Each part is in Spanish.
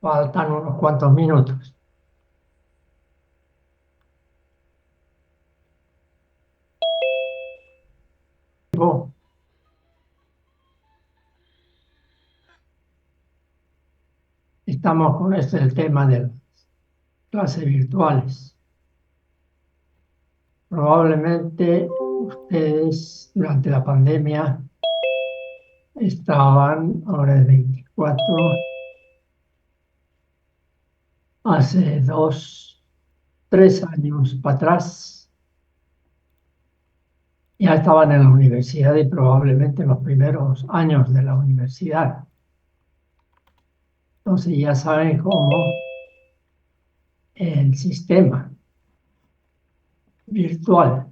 Faltan unos cuantos minutos. Oh, estamos con el tema de las clases virtuales. Probablemente ustedes durante la pandemia estaban, ahora es 24, hace 2, 3 años para atrás, ya estaban en la universidad y probablemente en los primeros años de la universidad. Entonces ya saben cómo el sistema virtual.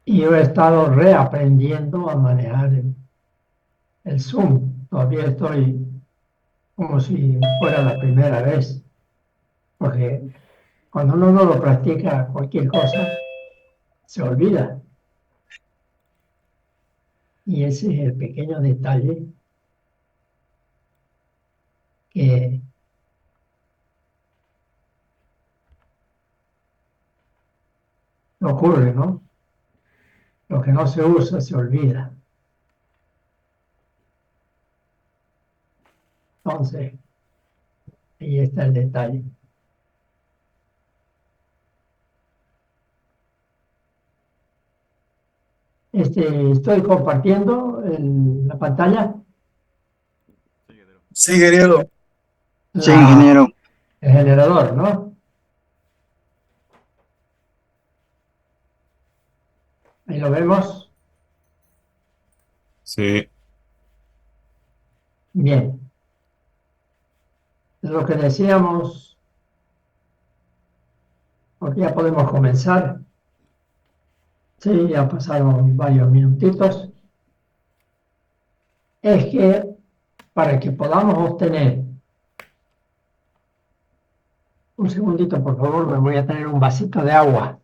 Y yo he estado reaprendiendo a manejar el Zoom. Todavía estoy como si fuera la primera vez, porque cuando uno no lo practica cualquier cosa, se olvida. Y ese es el pequeño detalle que ocurre, ¿no? Lo que no se usa se olvida. Entonces, ahí está el detalle. Estoy compartiendo la pantalla, Sí, querido. Sí, la, ingeniero. el generador, ¿no? Ahí lo vemos. Sí. Bien. Es lo que decíamos, porque ya podemos comenzar. Sí, ya pasaron varios minutitos. Es que para que podamos obtener, un segundito por favor, me voy a tener un vasito de agua.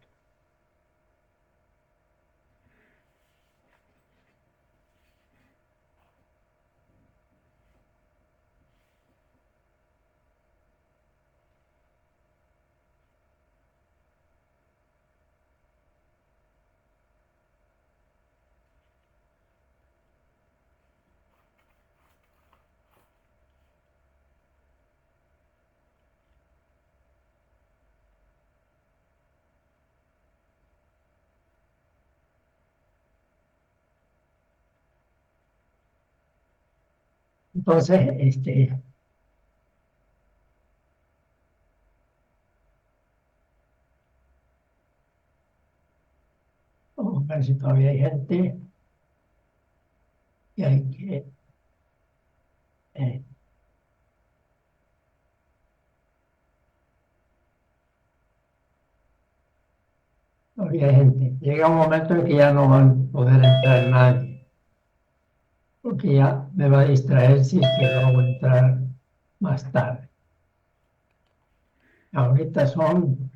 Entonces, vamos a ver si todavía hay gente y hay que... eh, todavía hay gente. Llega un momento en que ya no van a poder entrar nadie, porque ya me va a distraer si es que luego entrar más tarde. Ahorita son,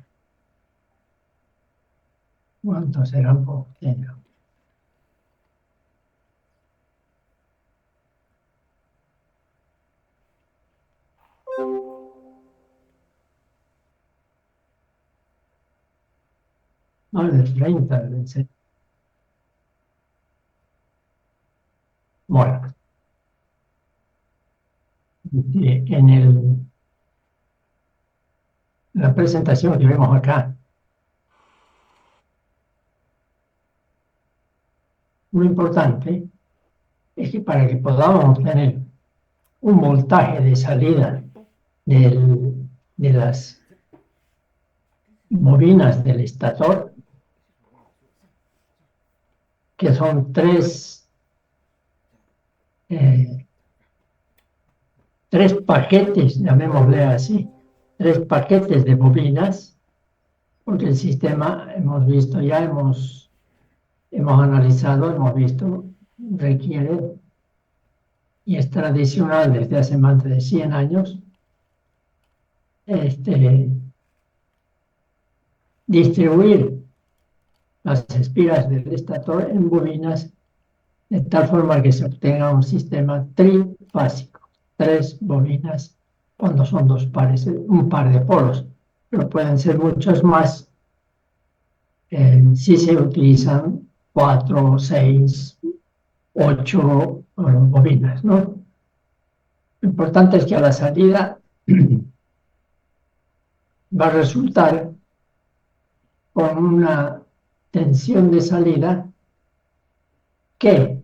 ¿cuántos serán? Más de 30, deben ser. Bueno, en la presentación que vemos acá, lo importante es que para que podamos obtener un voltaje de salida de las bobinas del estator, que son eh, tres paquetes, llamémosle así, 3 paquetes de bobinas, porque el sistema hemos visto, ya hemos analizado, hemos visto, requiere, y es tradicional desde hace más de 100 años, distribuir las espiras del estator en bobinas de tal forma que se obtenga un sistema trifásico, 3 bobinas cuando son un par de polos, pero pueden ser muchos más si se utilizan 4, 6, 8 bobinas, ¿no? Lo importante es que a la salida va a resultar con una tensión de salida que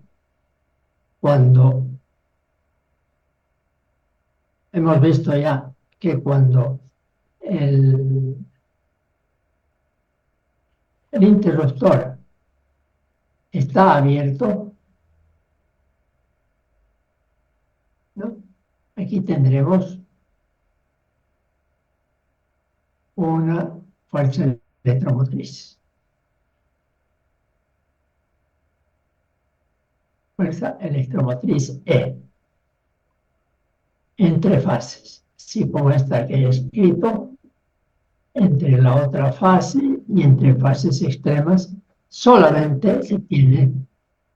cuando hemos visto ya que cuando el interruptor está abierto, ¿no? Aquí tendremos una fuerza electromotriz. Fuerza electromotriz E. Entre fases. Así como esta que he escrito, entre la otra fase y entre fases extremas, solamente se tiene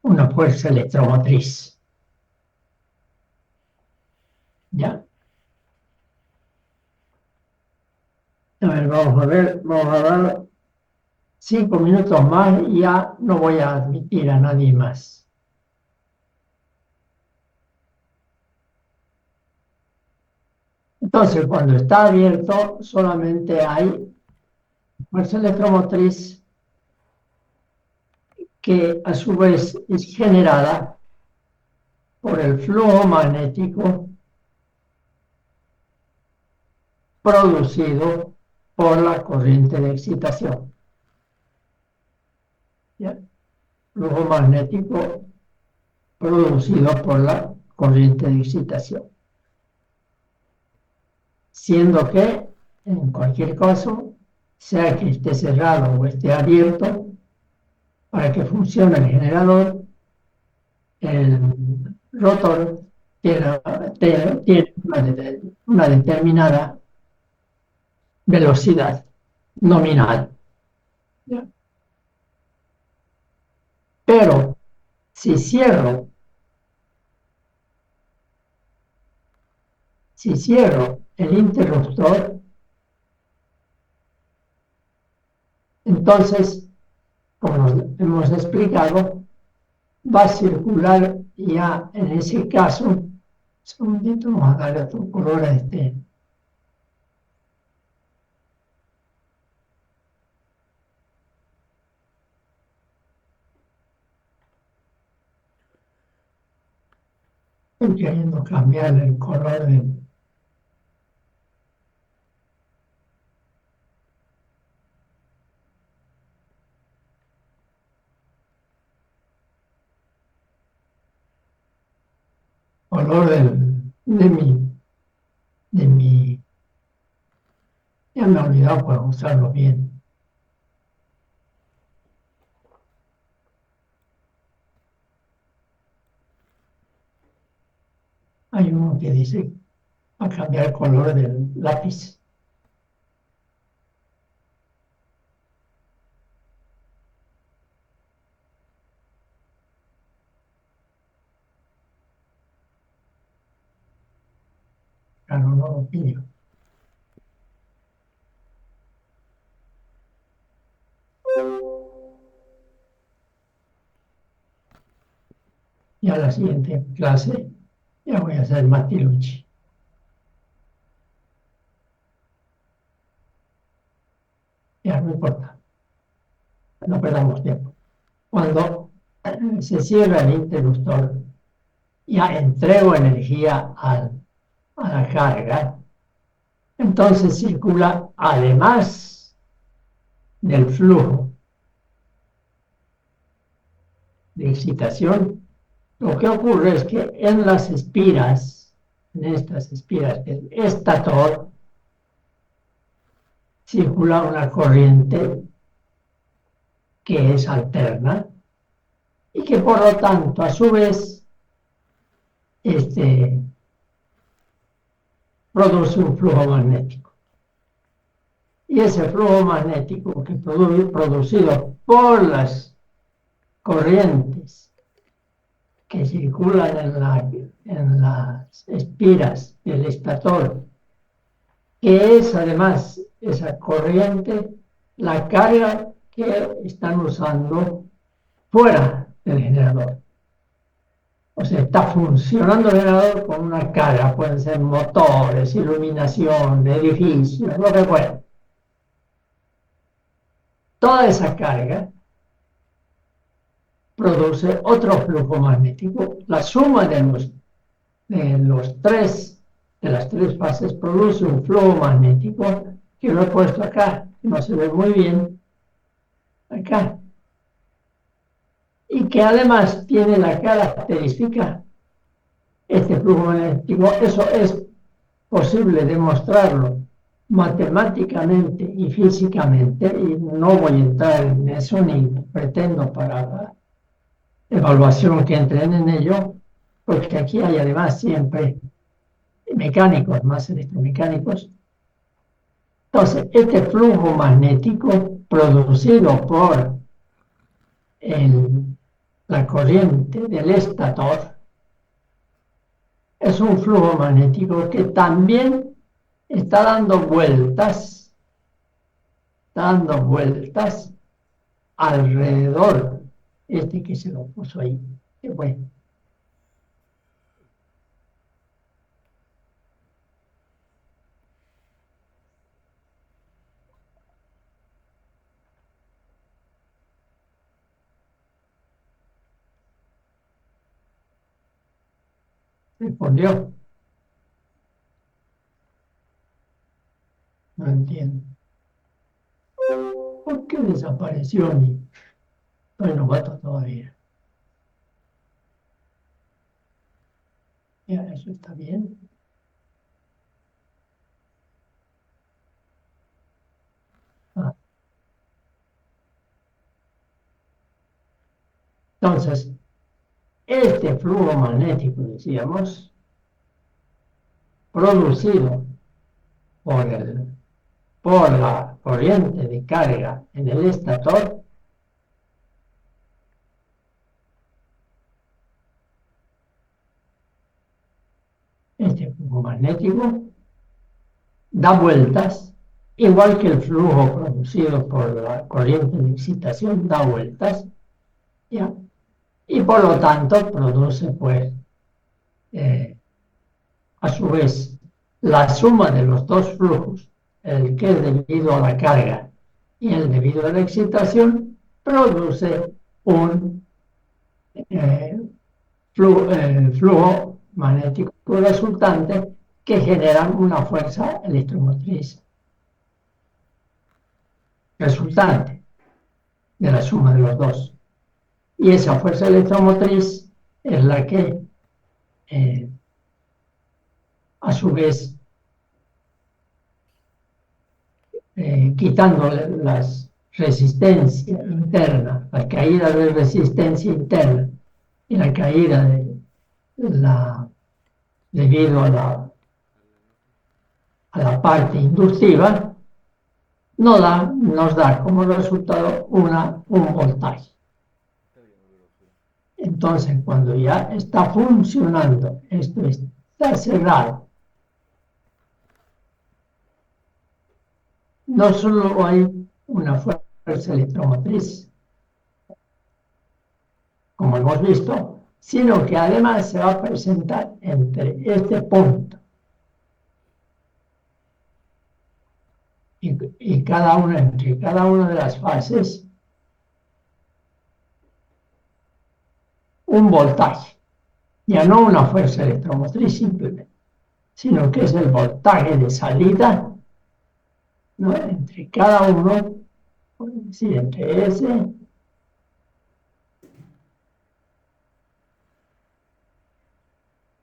una fuerza electromotriz. ¿Ya? A ver, vamos a dar 5 minutos más y ya no voy a admitir a nadie más. Entonces, cuando está abierto, solamente hay fuerza electromotriz que a su vez es generada por el flujo magnético producido por la corriente de excitación. ¿Ya? Flujo magnético producido por la corriente de excitación. Siendo que, en cualquier caso, sea que esté cerrado o esté abierto, para que funcione el generador, el rotor tiene una determinada velocidad nominal. Pero si cierro el interruptor, entonces, como hemos explicado, va a circular ya en ese caso. Un segundito, vamos a darle otro color a este. Estoy queriendo cambiar el color del. Color de mi. Ya me he olvidado para usarlo bien. Hay uno que dice a cambiar el color del lápiz. Claro, no lo pillo. Y a la siguiente clase ya voy a hacer Matilucci. Ya no importa, no perdamos tiempo. Cuando se cierra el interruptor, ya entrego energía a la carga, entonces circula, además del flujo de excitación, lo que ocurre es que en las espiras, en estas espiras del estator, circula una corriente que es alterna y que por lo tanto a su vez produce un flujo magnético. Y ese flujo magnético que producido por las corrientes que circulan en las espiras del estator, que es además esa corriente la carga que están usando fuera del generador. O sea, está funcionando el generador con una carga, pueden ser motores, iluminación, edificios, lo que fuera. Toda esa carga produce otro flujo magnético. La suma de las tres fases produce un flujo magnético que lo he puesto acá, que no se ve muy bien, acá, y que además tiene la característica, este flujo magnético, eso es posible demostrarlo matemáticamente y físicamente, y no voy a entrar en eso ni pretendo para la evaluación que entren en ello, porque aquí hay además siempre mecánicos, más electromecánicos. Entonces, este flujo magnético producido por la corriente del estator es un flujo magnético que también está dando vueltas alrededor, este que se lo puso ahí, que bueno. Respondió. No entiendo. ¿Por qué desapareció mi? Soy novato todavía. Ya, eso está bien. Ah. Entonces, este flujo magnético, decíamos, producido por la corriente de carga en el estator, este flujo magnético da vueltas, igual que el flujo producido por la corriente de excitación da vueltas, ¿ya? Y por lo tanto produce, pues, a su vez, la suma de los dos flujos, el que es debido a la carga y el debido a la excitación, produce un flujo magnético resultante que genera una fuerza electromotriz resultante de la suma de los dos. Y esa fuerza electromotriz es la que, a su vez, quitando las resistencias internas, la caída de resistencia interna y la caída debido a la parte inductiva, nos da como resultado un voltaje. Entonces, cuando ya está funcionando, esto está cerrado, no solo hay una fuerza electromotriz, como hemos visto, sino que además se va a presentar entre este punto y entre cada una de las fases un voltaje, ya no una fuerza electromotriz simplemente, sino que es el voltaje de salida, ¿no? Entre cada uno, es decir, entre ese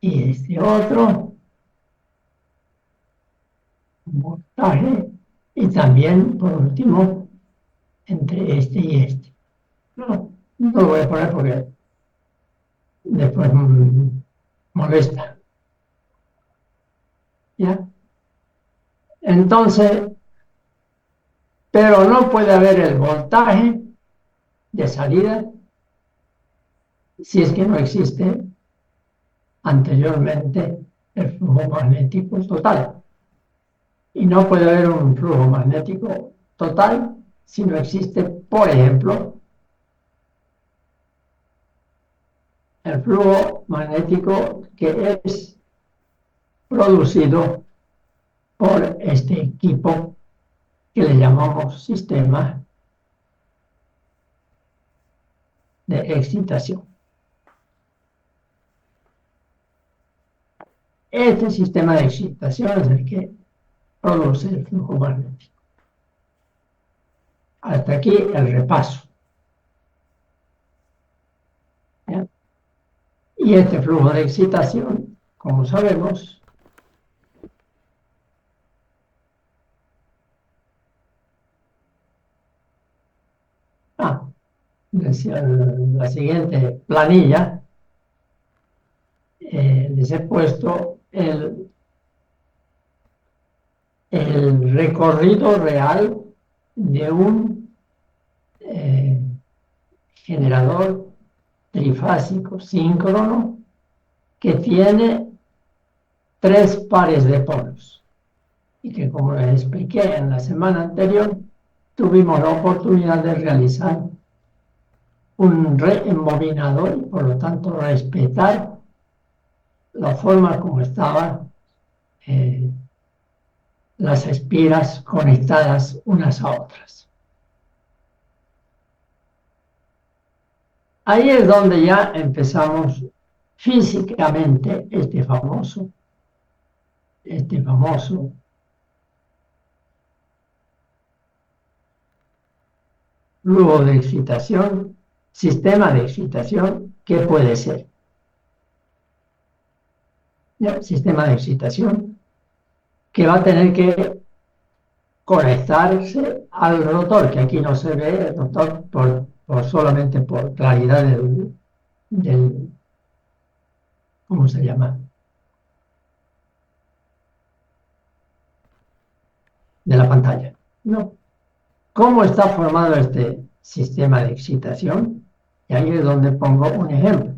y este otro voltaje, y también, por último, entre este y este. No lo voy a poner porque después molesta. ¿Ya? Entonces, pero no puede haber el voltaje de salida si es que no existe anteriormente el flujo magnético total. Y no puede haber un flujo magnético total si no existe, por ejemplo, el flujo magnético que es producido por este equipo que le llamamos sistema de excitación. Este sistema de excitación es el que produce el flujo magnético. Hasta aquí el repaso. ¿Ya? Y este flujo de excitación, como sabemos, decía la siguiente planilla, les he puesto el recorrido real de un generador trifásico síncrono que tiene 3 pares de polos y que, como les expliqué en la semana anterior, tuvimos la oportunidad de realizar un reembobinador y por lo tanto respetar la forma como estaban las espiras conectadas unas a otras. Ahí es donde ya empezamos físicamente este famoso flujo de excitación, sistema de excitación, ¿qué puede ser? ¿Ya? Sistema de excitación que va a tener que conectarse al rotor, que aquí no se ve el rotor solamente por claridad del, ¿cómo se llama? De la pantalla. No. ¿Cómo está formado este sistema de excitación? Y ahí es donde pongo un ejemplo.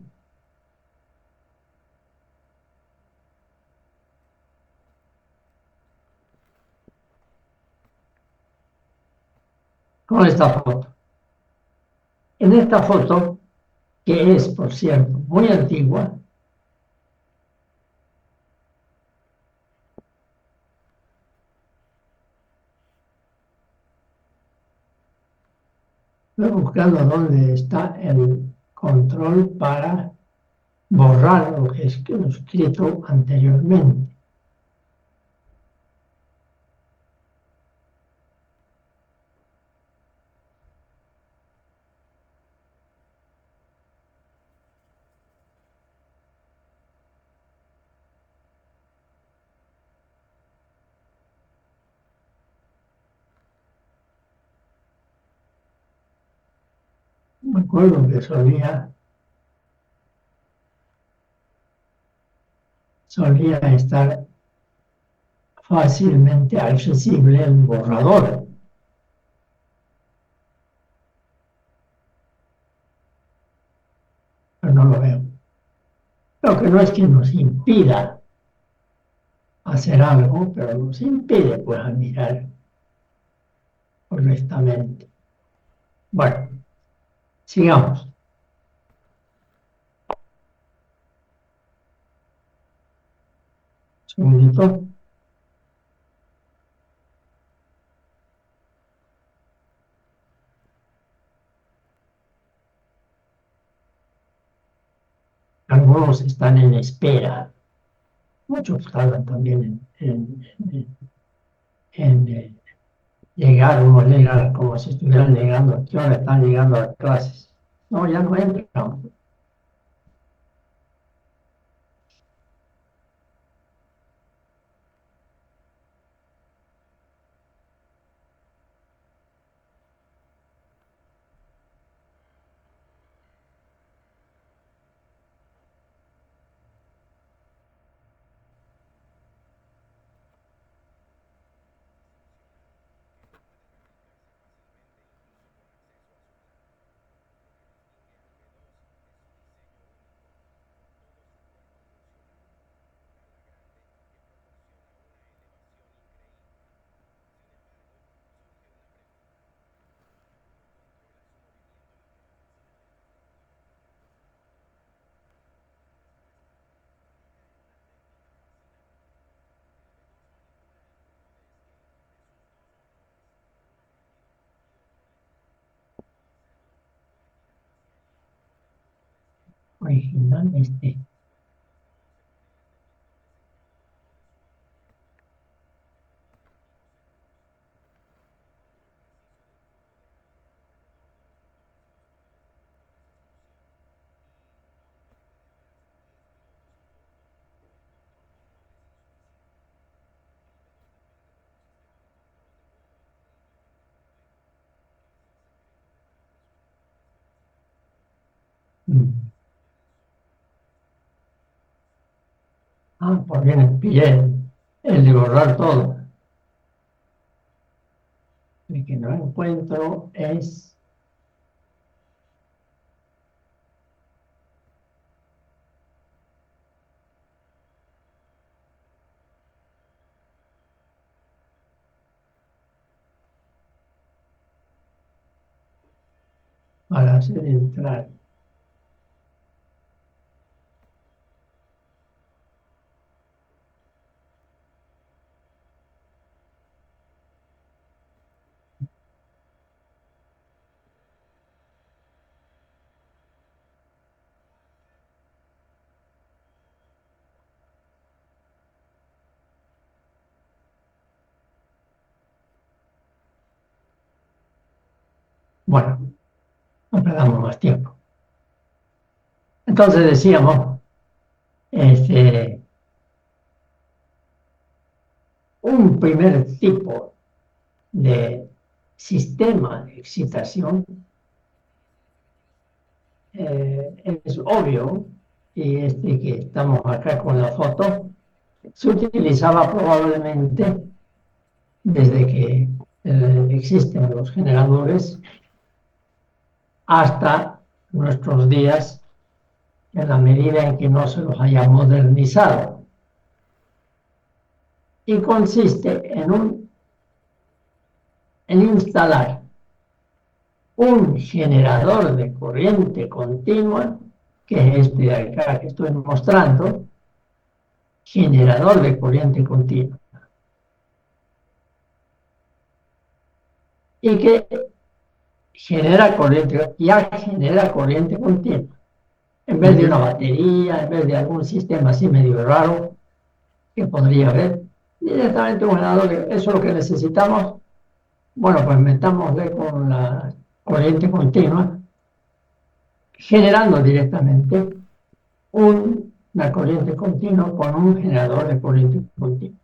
Con esta foto. En esta foto, que es, por cierto, muy antigua, estoy buscando dónde está el control para borrar lo que he escrito anteriormente. Me acuerdo que solía estar fácilmente accesible el borrador. Pero no lo veo. Lo que no es que nos impida hacer algo, pero nos impide pues mirar correctamente. Bueno, sigamos. Un segundito. Algunos están en espera. Muchos tardan también en llegar, unos llegan como si estuvieran llegando, ¿qué hora están llegando a clases? No, ya no entran. original pues bien, pillé el de borrar todo. El que no encuentro es... Para hacer entrar. Bueno, no perdamos más tiempo. Entonces decíamos, un primer tipo de sistema de excitación es obvio, y que estamos acá con la foto, se utilizaba probablemente desde que existen los generadores hasta nuestros días, en la medida en que no se los haya modernizado. Y consiste en instalar un generador de corriente continua, que es este de acá que estoy mostrando, generador de corriente continua, y que ya genera corriente continua, en vez de una batería, en vez de algún sistema así medio raro que podría haber, directamente un generador. Eso es lo que necesitamos. Bueno, pues metámosle con la corriente continua, generando directamente una corriente continua con un generador de corriente continua.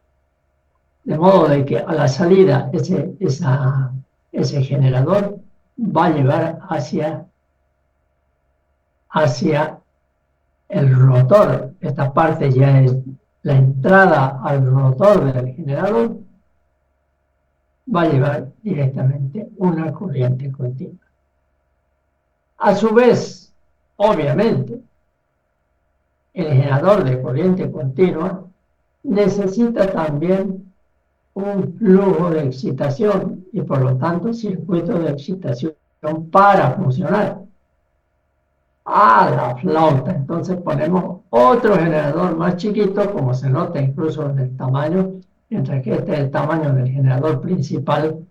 De modo de que a la salida ese generador va a llevar hacia el rotor. Esta parte ya es la entrada al rotor del generador, va a llevar directamente una corriente continua. A su vez, obviamente, el generador de corriente continua necesita también un flujo de excitación y por lo tanto circuito de excitación para funcionar. La flauta, entonces ponemos otro generador más chiquito, como se nota incluso en el tamaño, mientras que este es el tamaño del generador principal,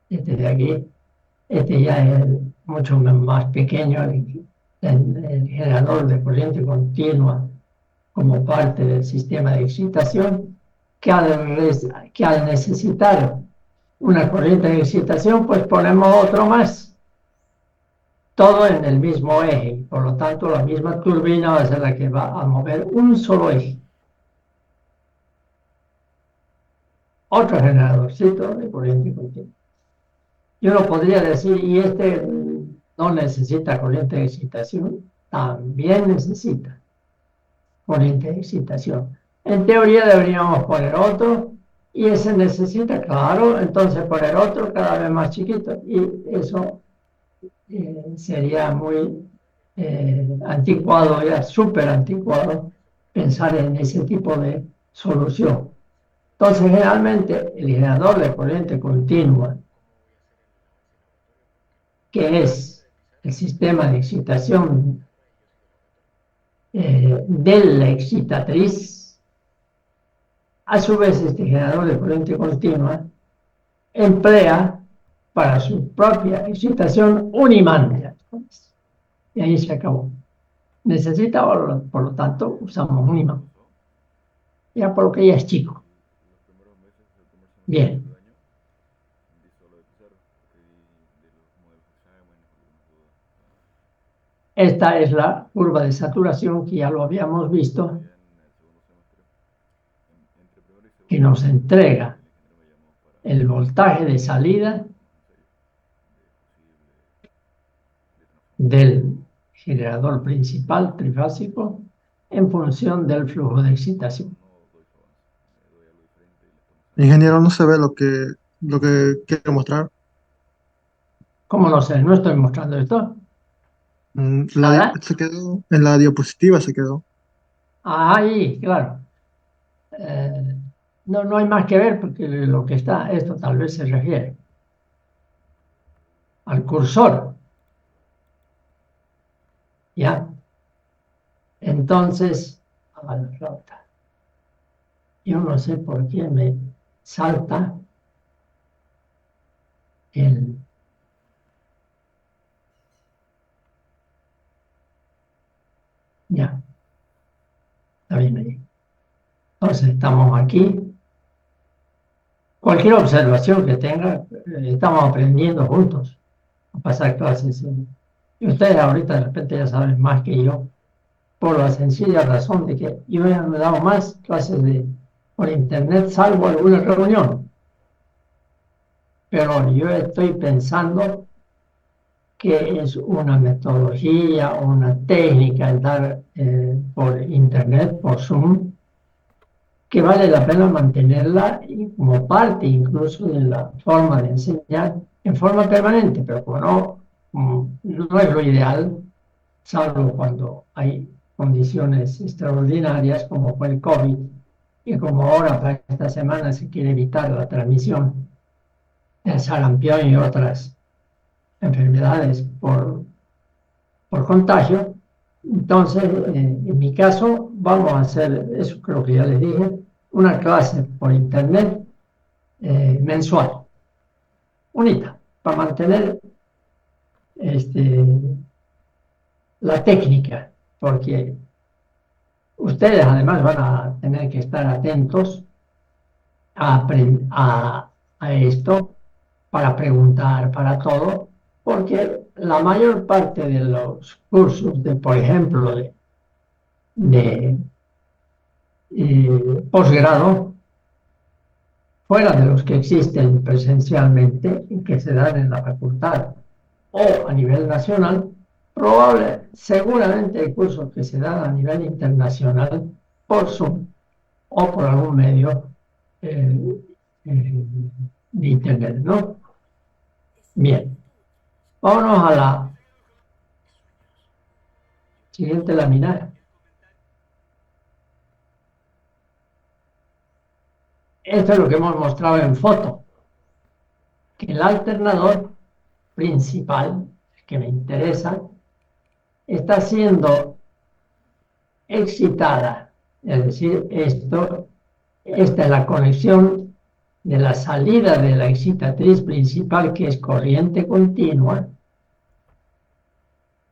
este de aquí, este ya es mucho más pequeño, el generador de corriente continua como parte del sistema de excitación, que al necesitar una corriente de excitación, pues ponemos otro más, todo en el mismo eje, por lo tanto la misma turbina va a ser la que va a mover un solo eje. Otro generadorcito de corriente continua. Yo lo podría decir, y este no necesita corriente de excitación, también necesita corriente de excitación. En teoría deberíamos poner otro, y ese necesita, claro, entonces poner otro cada vez más chiquito, y eso sería muy anticuado, ya súper anticuado, pensar en ese tipo de solución. Entonces, generalmente, el generador de corriente continua, que es el sistema de excitación de la excitatriz, a su vez este generador de corriente continua emplea para su propia excitación un imán. Y ahí se acabó. necesita, por lo tanto, usamos un imán. Ya por lo que ya es chico. Bien. Esta es la curva de saturación que ya lo habíamos visto, que nos entrega el voltaje de salida del generador principal trifásico en función del flujo de excitación. Ingeniero, no se ve lo que quiero mostrar. ¿Cómo lo sé? No estoy mostrando esto. Nada. Se quedó, en la diapositiva se quedó. Ahí, claro. Eh, no, no hay más que ver porque lo que está, esto tal vez se refiere al cursor. ¿Ya? Entonces, a la flauta. Yo no sé por qué me salta el... Ya, está bien ahí. Entonces, estamos aquí. Cualquier observación que tenga, estamos aprendiendo juntos a pasar clases. Y ustedes ahorita de repente ya saben más que yo, por la sencilla razón de que yo ya no he dado más clases por internet, salvo alguna reunión. Pero yo estoy pensando que es una metodología o una técnica el dar por internet, por Zoom, que vale la pena mantenerla como parte incluso de la forma de enseñar en forma permanente, pero como no, no es lo ideal, salvo cuando hay condiciones extraordinarias como fue el COVID, y como ahora para esta semana se quiere evitar la transmisión del sarampión y otras enfermedades por contagio. Entonces, en mi caso, vamos a hacer eso, creo que ya les dije, una clase por internet mensual, unita, para mantener este, la técnica, porque ustedes además van a tener que estar atentos a esto para preguntar, para todo, porque la mayor parte de los cursos de, por ejemplo, de posgrado, fuera de los que existen presencialmente y que se dan en la facultad o a nivel nacional, seguramente hay cursos que se dan a nivel internacional por Zoom o por algún medio eh, eh, de Internet, ¿no? Bien, vámonos a la siguiente lámina. Esto es lo que hemos mostrado en foto, que el alternador principal, que me interesa, está siendo excitada, es decir, esta es la conexión de la salida de la excitatriz principal, que es corriente continua,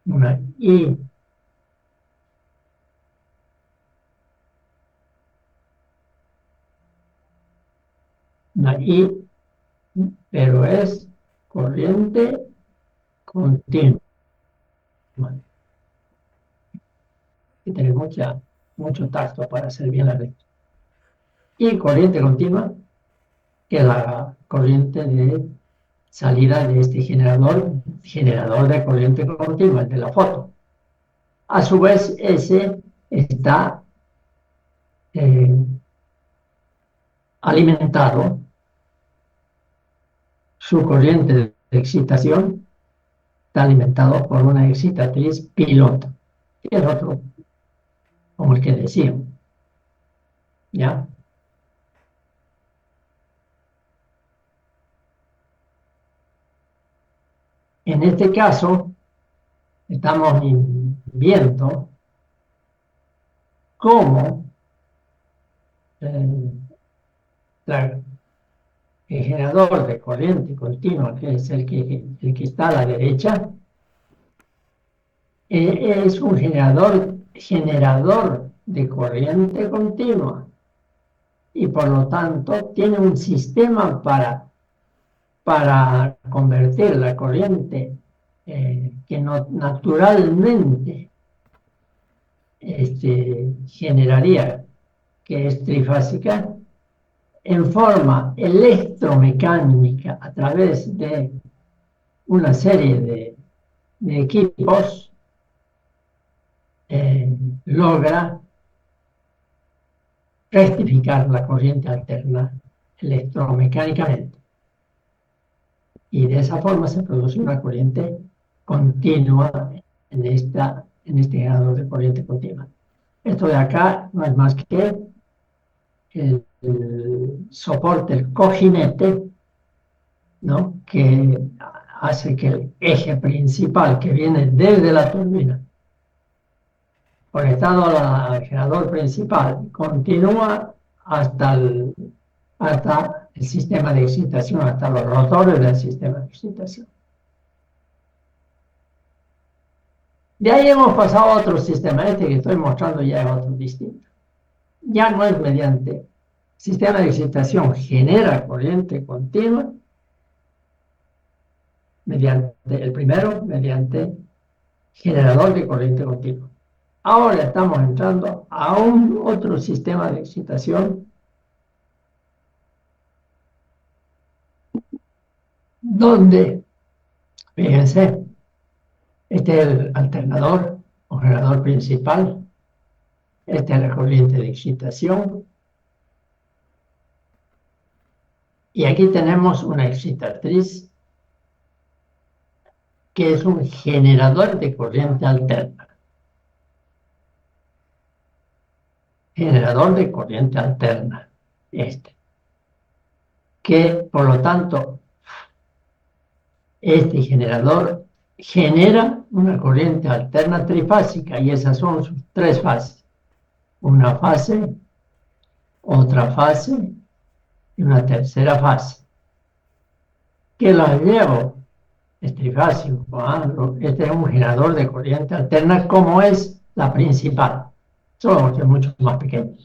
una I, una I, pero es corriente continua. Hay que tener mucho tacto para hacer bien la lectura. Y corriente continua, que es la corriente de salida de este generador de corriente continua, el de la foto. A su vez, ese está alimentado, su corriente de excitación está alimentado por una excitatriz piloto, que es otro, como el que decíamos, ¿ya? En este caso, estamos viendo cómo eh, el generador de corriente continua, que es el que está a la derecha, es un generador de corriente continua y por lo tanto tiene un sistema para convertir la corriente que no, naturalmente generaría, que es trifásica, en forma electromecánica a través de una serie de equipos, logra rectificar la corriente alterna electromecánicamente. Y de esa forma se produce una corriente continua en este generador de corriente continua. Esto de acá no es más que el soporte, el cojinete, ¿no?, que hace que el eje principal que viene desde la turbina, conectado al generador principal, continúa hasta el sistema de excitación, hasta los rotores del sistema de excitación. De ahí hemos pasado a otro sistema, que estoy mostrando ya es otro distinto. Ya no es mediante sistema de excitación, genera corriente continua, mediante el primero, mediante generador de corriente continua. Ahora estamos entrando a un otro sistema de excitación donde, fíjense, este es el alternador o generador principal, esta es la corriente de excitación, y aquí tenemos una excitatriz que es un generador de corriente alterna. Generador de corriente alterna, que por lo tanto este generador genera una corriente alterna trifásica, y esas son sus tres fases: una fase, otra fase y una tercera fase, que las llevo, es trifásico, este es un generador de corriente alterna como es la principal, solo que es mucho más pequeño.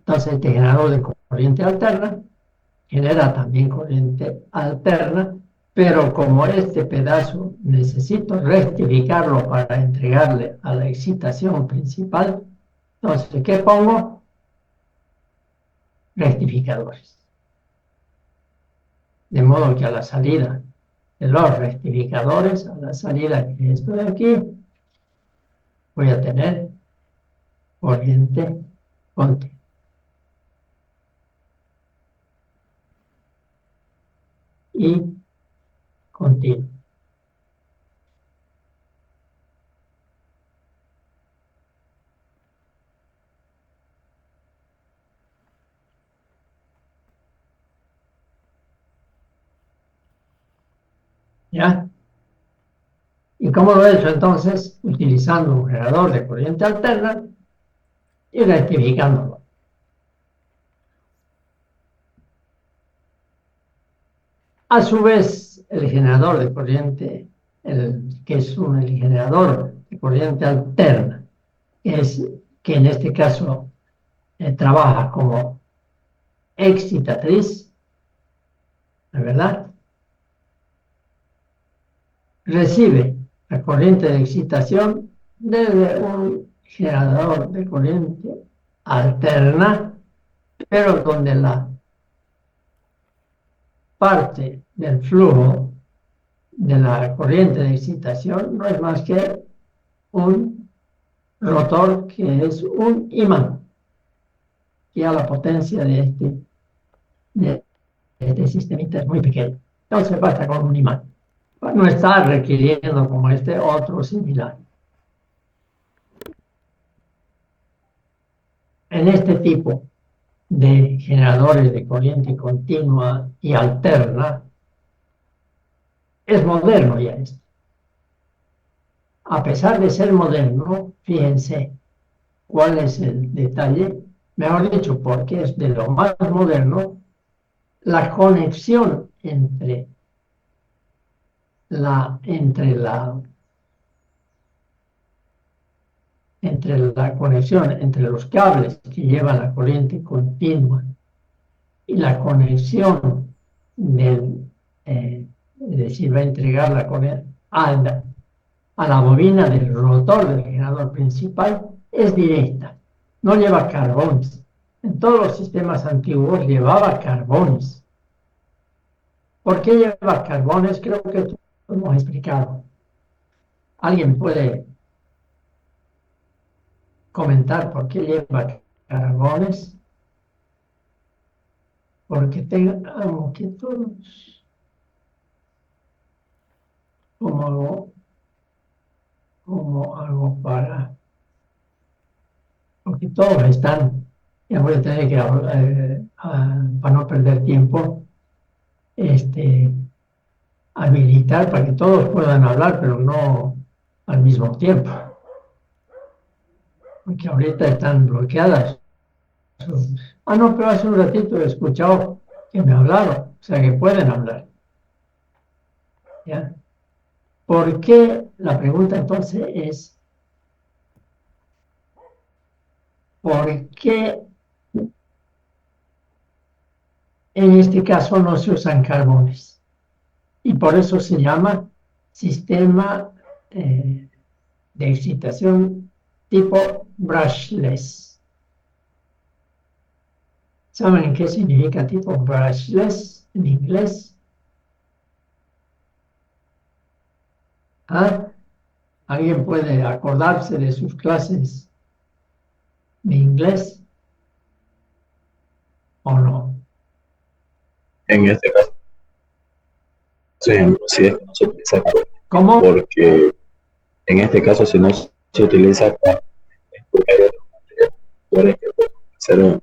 Entonces este generador de corriente alterna genera también corriente alterna, pero como este pedazo necesito rectificarlo para entregarle a la excitación principal, entonces, ¿qué pongo? Rectificadores. De modo que a la salida de los rectificadores, a la salida que esto de aquí, voy a tener corriente continua. Y continua. ¿Ya? ¿Y cómo lo he hecho entonces? Utilizando un generador de corriente alterna y rectificándolo. A su vez, el generador de corriente, que es el generador de corriente alterna, que en este caso trabaja como excitatriz, ¿de verdad? Recibe la corriente de excitación desde un generador de corriente alterna, pero donde la parte del flujo de la corriente de excitación no es más que un rotor que es un imán, y a la potencia de este sistemita es muy pequeño. Entonces basta con un imán. No está requiriendo como este otro similar. En este tipo de generadores de corriente continua y alterna, es moderno ya esto. A pesar de ser moderno, fíjense cuál es el detalle, mejor dicho, porque es de lo más moderno, la conexión entre la entre la conexión entre los cables que llevan la corriente continua y la conexión es decir, va a entregar la corriente a la bobina del rotor del generador principal, es directa, no lleva carbones. En todos los sistemas antiguos llevaba carbones. ¿Por qué lleva carbones? Creo que esto lo hemos explicado. ¿Alguien puede comentar por qué lleva carbones? Porque tengamos que todos, como algo porque todos están, ya voy a tener que, para no perder tiempo, habilitar para que todos puedan hablar, pero no al mismo tiempo. Porque ahorita están bloqueadas. No, pero hace un ratito he escuchado que me hablaron, o sea que pueden hablar. ¿Ya? ¿Por qué? La pregunta entonces es, ¿por qué en este caso no se usan carbones? Y por eso se llama sistema de excitación tipo brushless. ¿Saben qué significa tipo brushless en inglés? ¿Alguien puede acordarse de sus clases de inglés o no? En este caso, sí es que no se utiliza carbón, ¿Cómo? porque en este caso, si no se utiliza carbón, es porque hay otros materiales que pueden ser un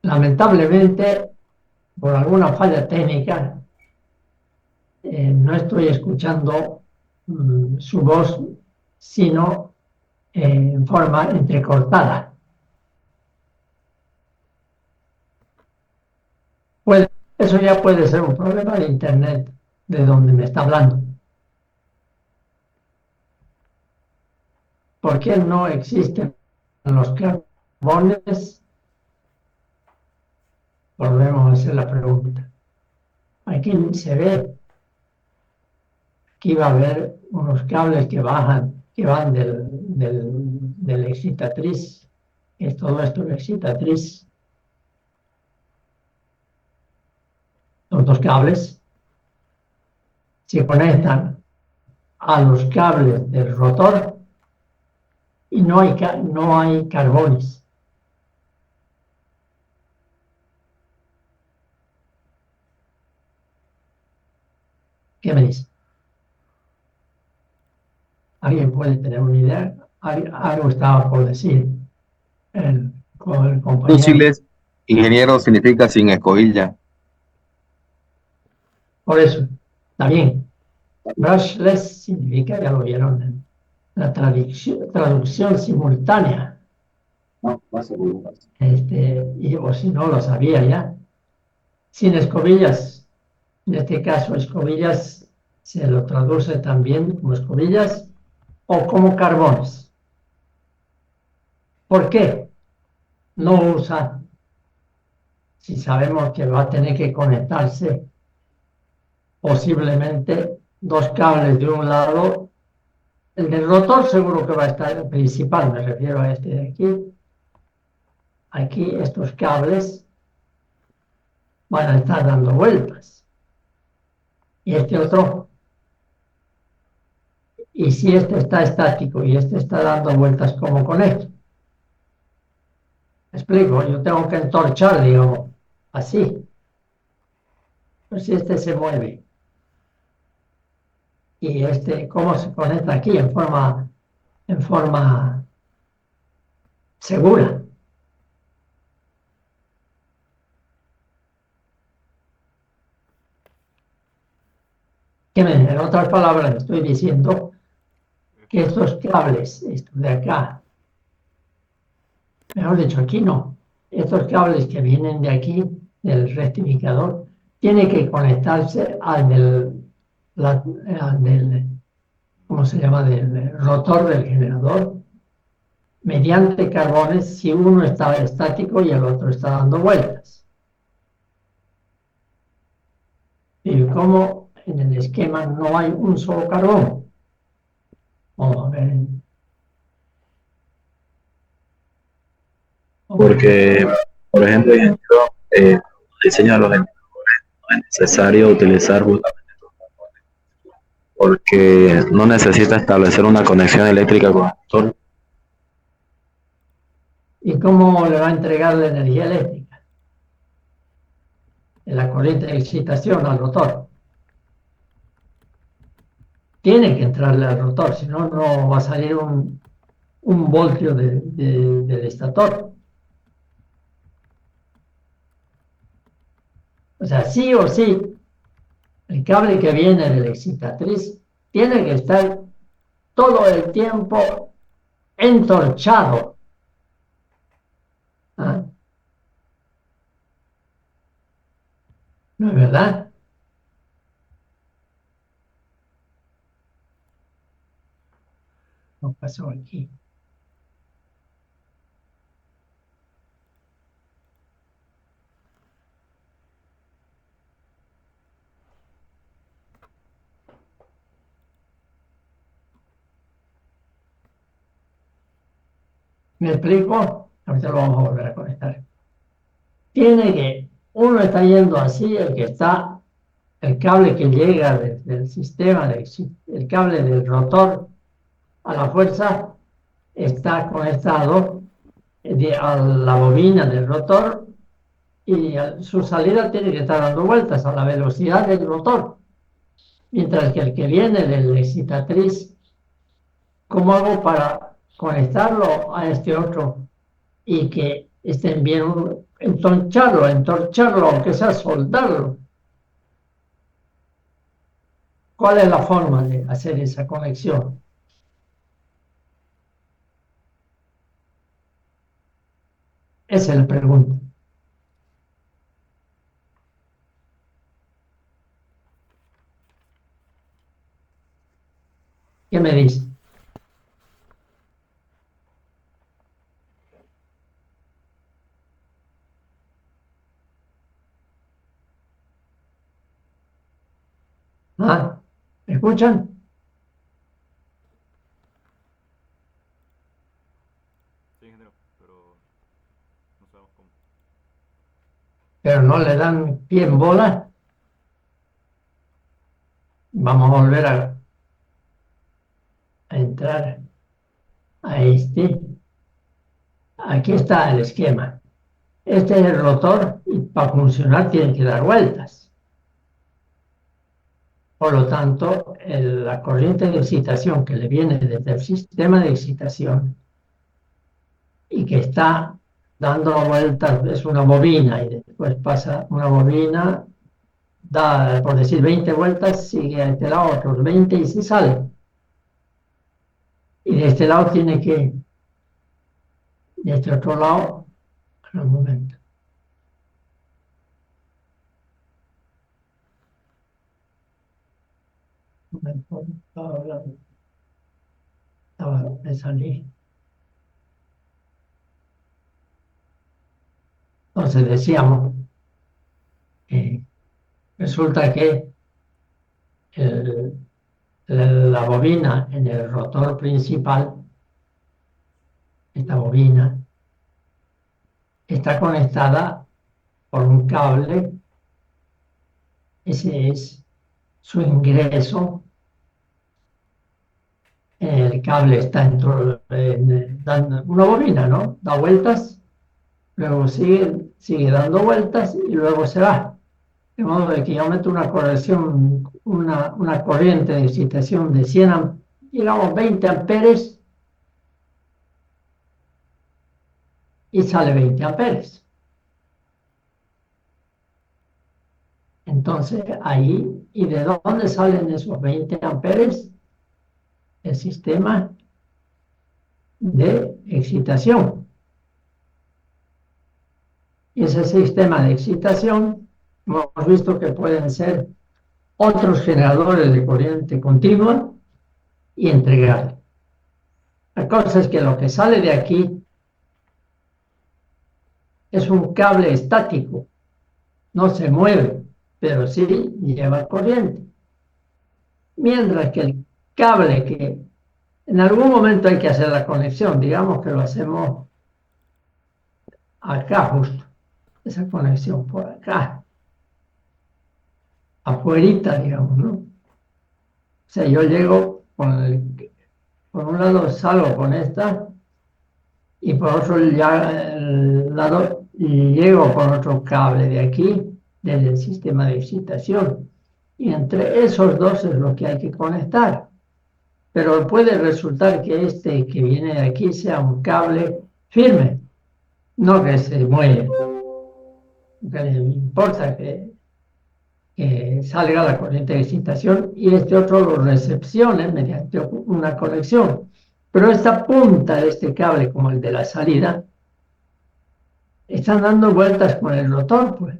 Lamentablemente, por alguna falla técnica, no estoy escuchando su voz, sino en forma entrecortada. Eso ya puede ser un problema de internet de donde me está hablando. ¿Por qué no existen los carbones? Volvemos a hacer la pregunta. Aquí se ve, aquí va a haber unos cables que van del excitatriz, es todo esto la excitatriz. Los dos cables se conectan a los cables del rotor y no hay carbones. ¿Qué me dice? ¿Alguien puede tener una idea? Algo estaba por decir con el compañero. Útiles, ingeniero, significa sin escobilla. Por eso, está bien. Brushless significa, ya lo vieron en la traducción simultánea. no seguro. O si no lo sabía ya. Sin escobillas. En este caso, escobillas se lo traduce también como escobillas o como carbones. ¿Por qué no usa? Si sabemos que va a tener que conectarse posiblemente dos cables de un lado, el del rotor seguro que va a estar el principal, me refiero a este de aquí. Aquí estos cables van a estar dando vueltas. Y este otro. Y si este está estático y este está dando vueltas, ¿cómo conecto? ¿Me explico? Yo tengo que entorchar, digamos, así. Pero si este se mueve. Y ¿cómo se conecta aquí? En forma segura. En otras palabras, estoy diciendo que estos cables, estos de acá, mejor dicho, aquí no, estos cables que vienen de aquí, del rectificador, tienen que conectarse al del ¿cómo se llama?, del rotor del generador, mediante carbones si uno está estático y el otro está dando vueltas. Y como en el esquema no hay un solo carbón. Vamos a ver. Porque, por ejemplo, el diseño de los generadores no es necesario utilizar justamente estos carbones, porque no necesita establecer una conexión eléctrica con el motor. ¿Y cómo le va a entregar la energía eléctrica? En la corriente de excitación al rotor. Tiene que entrarle al rotor, si no, no va a salir un voltio del estator. O sea, sí o sí, el cable que viene de la excitatriz tiene que estar todo el tiempo entorchado. ¿Ah? ¿No es verdad? ¿Qué pasó aquí? ¿Me explico? Ahorita lo vamos a volver a conectar. Tiene que, uno está yendo así, el cable que llega desde el sistema, el cable del rotor a la fuerza, está conectado a la bobina del rotor y su salida tiene que estar dando vueltas a la velocidad del rotor. Mientras que el que viene de la excitatriz, ¿cómo hago para conectarlo a este otro y que estén bien, entorcharlo, aunque sea soldarlo? ¿Cuál es la forma de hacer esa conexión? Esa es la pregunta. ¿Qué me dice? ¿Ah? ¿Me escuchan? Sí, ingeniero, pero no sabemos cómo. Pero no le dan pie en bola. Vamos a volver a entrar a este. Aquí está el esquema. Este es el rotor y para funcionar tiene que dar vueltas. Por lo tanto, la corriente de excitación que le viene desde el sistema de excitación y que está dando vueltas, es una bobina y después pasa una bobina, da, por decir, 20 vueltas, sigue a este lado otros 20 y se sale. Y de este lado tiene que, de este otro lado, un momento. Estaba hablando. Me salí. Entonces decíamos, resulta que la bobina en el rotor principal, esta bobina, está conectada por un cable. Ese es su ingreso. El cable está dando una bobina, ¿no? Da vueltas, luego sigue dando vueltas y luego se va. De modo de que yo meto una corrección, una corriente de excitación de 100, digamos 20 amperes, y sale 20 amperes. Entonces ahí, ¿y de dónde salen esos 20 amperes? El sistema de excitación. Y ese sistema de excitación, hemos visto que pueden ser otros generadores de corriente continua y entregarle. La cosa es que lo que sale de aquí es un cable estático, no se mueve, pero sí lleva corriente. Mientras que el cable que en algún momento hay que hacer la conexión, digamos que lo hacemos acá justo, esa conexión por acá, afuerita, digamos, ¿no? O sea, yo llego por un lado salgo con esta y por otro lado llego con otro cable de aquí, del sistema de excitación. Y entre esos dos es lo que hay que conectar. Pero puede resultar que este que viene de aquí sea un cable firme, no que se mueve. Lo que le importa que salga la corriente de excitación y este otro lo recepcione mediante una conexión. Pero esta punta de este cable, como el de la salida, están dando vueltas con el rotor, pues.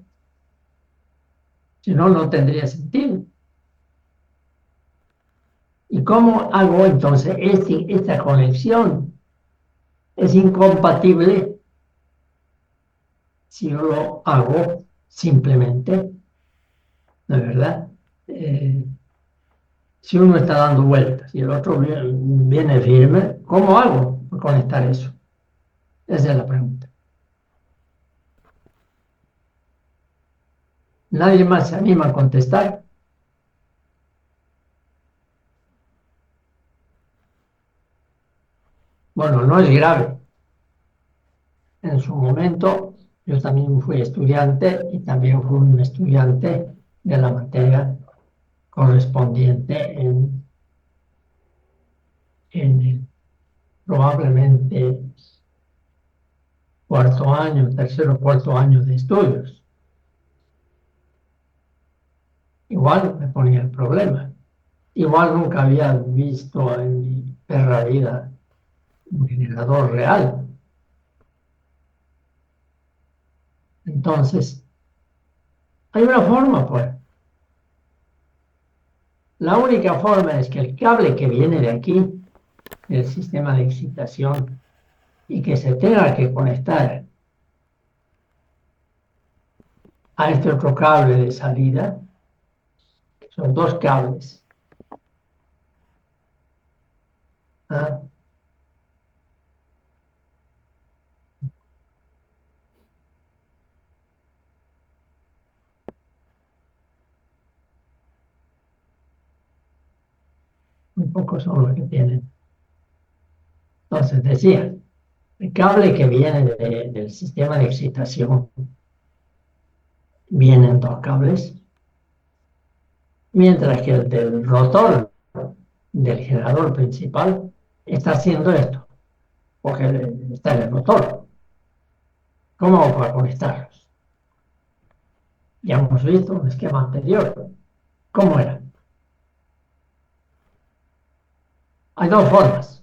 Si no, no tendría sentido. ¿Y cómo hago entonces esta conexión? Es incompatible si yo lo hago simplemente, ¿no es verdad? Si uno está dando vueltas y el otro viene firme, ¿cómo hago para conectar eso? Esa es la pregunta. ¿Nadie más se anima a contestar? Bueno, no es grave. En su momento, yo también fui estudiante y también fui un estudiante de la materia correspondiente en el probablemente tercero o cuarto año de estudios. Igual me ponía el problema. Igual nunca había visto en mi perra vida un generador real. Entonces, hay una forma, pues. La única forma es que el cable que viene de aquí, del sistema de excitación, y que se tenga que conectar a este otro cable de salida, son dos cables. ¿Ah? Muy pocos son los que tienen. Entonces decía, el cable que viene del sistema de excitación, vienen dos cables, mientras que el del rotor del generador principal está haciendo esto, porque está en el rotor. ¿Cómo hago para conectarlos? Ya hemos visto un esquema anterior. ¿Cómo era? Hay dos formas.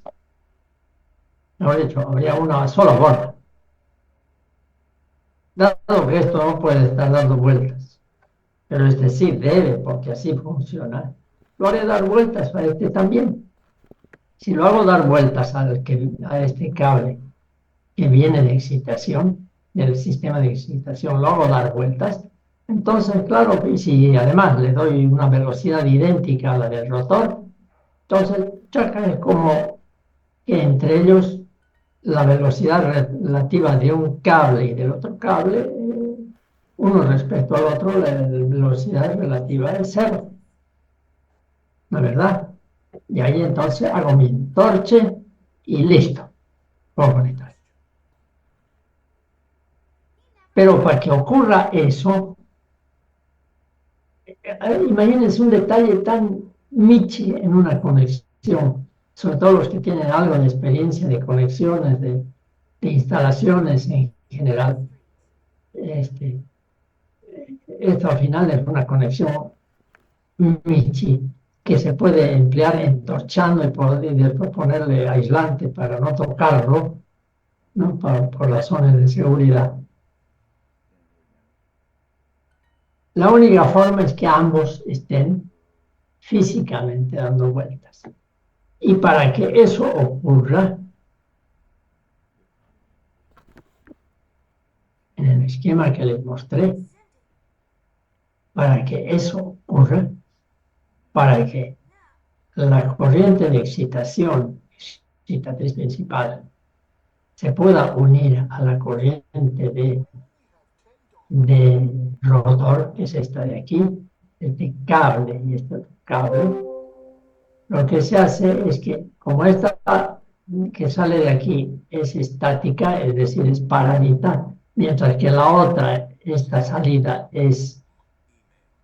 Mejor dicho, habría una sola forma. Dado que esto no puede estar dando vueltas, pero este sí debe, porque así funciona, lo haré dar vueltas a este también. Si lo hago dar vueltas a este cable que viene de excitación, del sistema de excitación, lo hago dar vueltas, entonces, claro, y si además le doy una velocidad idéntica a la del rotor, entonces chaca, es como que entre ellos la velocidad relativa de un cable y del otro cable, uno respecto al otro, la velocidad relativa es cero. ¿No es verdad? Y ahí entonces hago mi torche y listo. Puedo conectar. Pero para que ocurra eso, imagínense un detalle tan michi en una conexión, sobre todo los que tienen algo de experiencia de conexiones, de instalaciones en general. Esto al final es una conexión michi que se puede emplear entorchando y después ponerle aislante para no tocarlo, ¿no? Por razones de seguridad. La única forma es que ambos estén físicamente dando vueltas. Y para que eso ocurra, en el esquema que les mostré, para que eso ocurra, para que la corriente de excitación, excitatriz principal, se pueda unir a la corriente de rotor, que es esta de aquí, este cable y este cable, lo que se hace es que, como esta que sale de aquí es estática, es decir, es paradita, mientras que la otra, esta salida,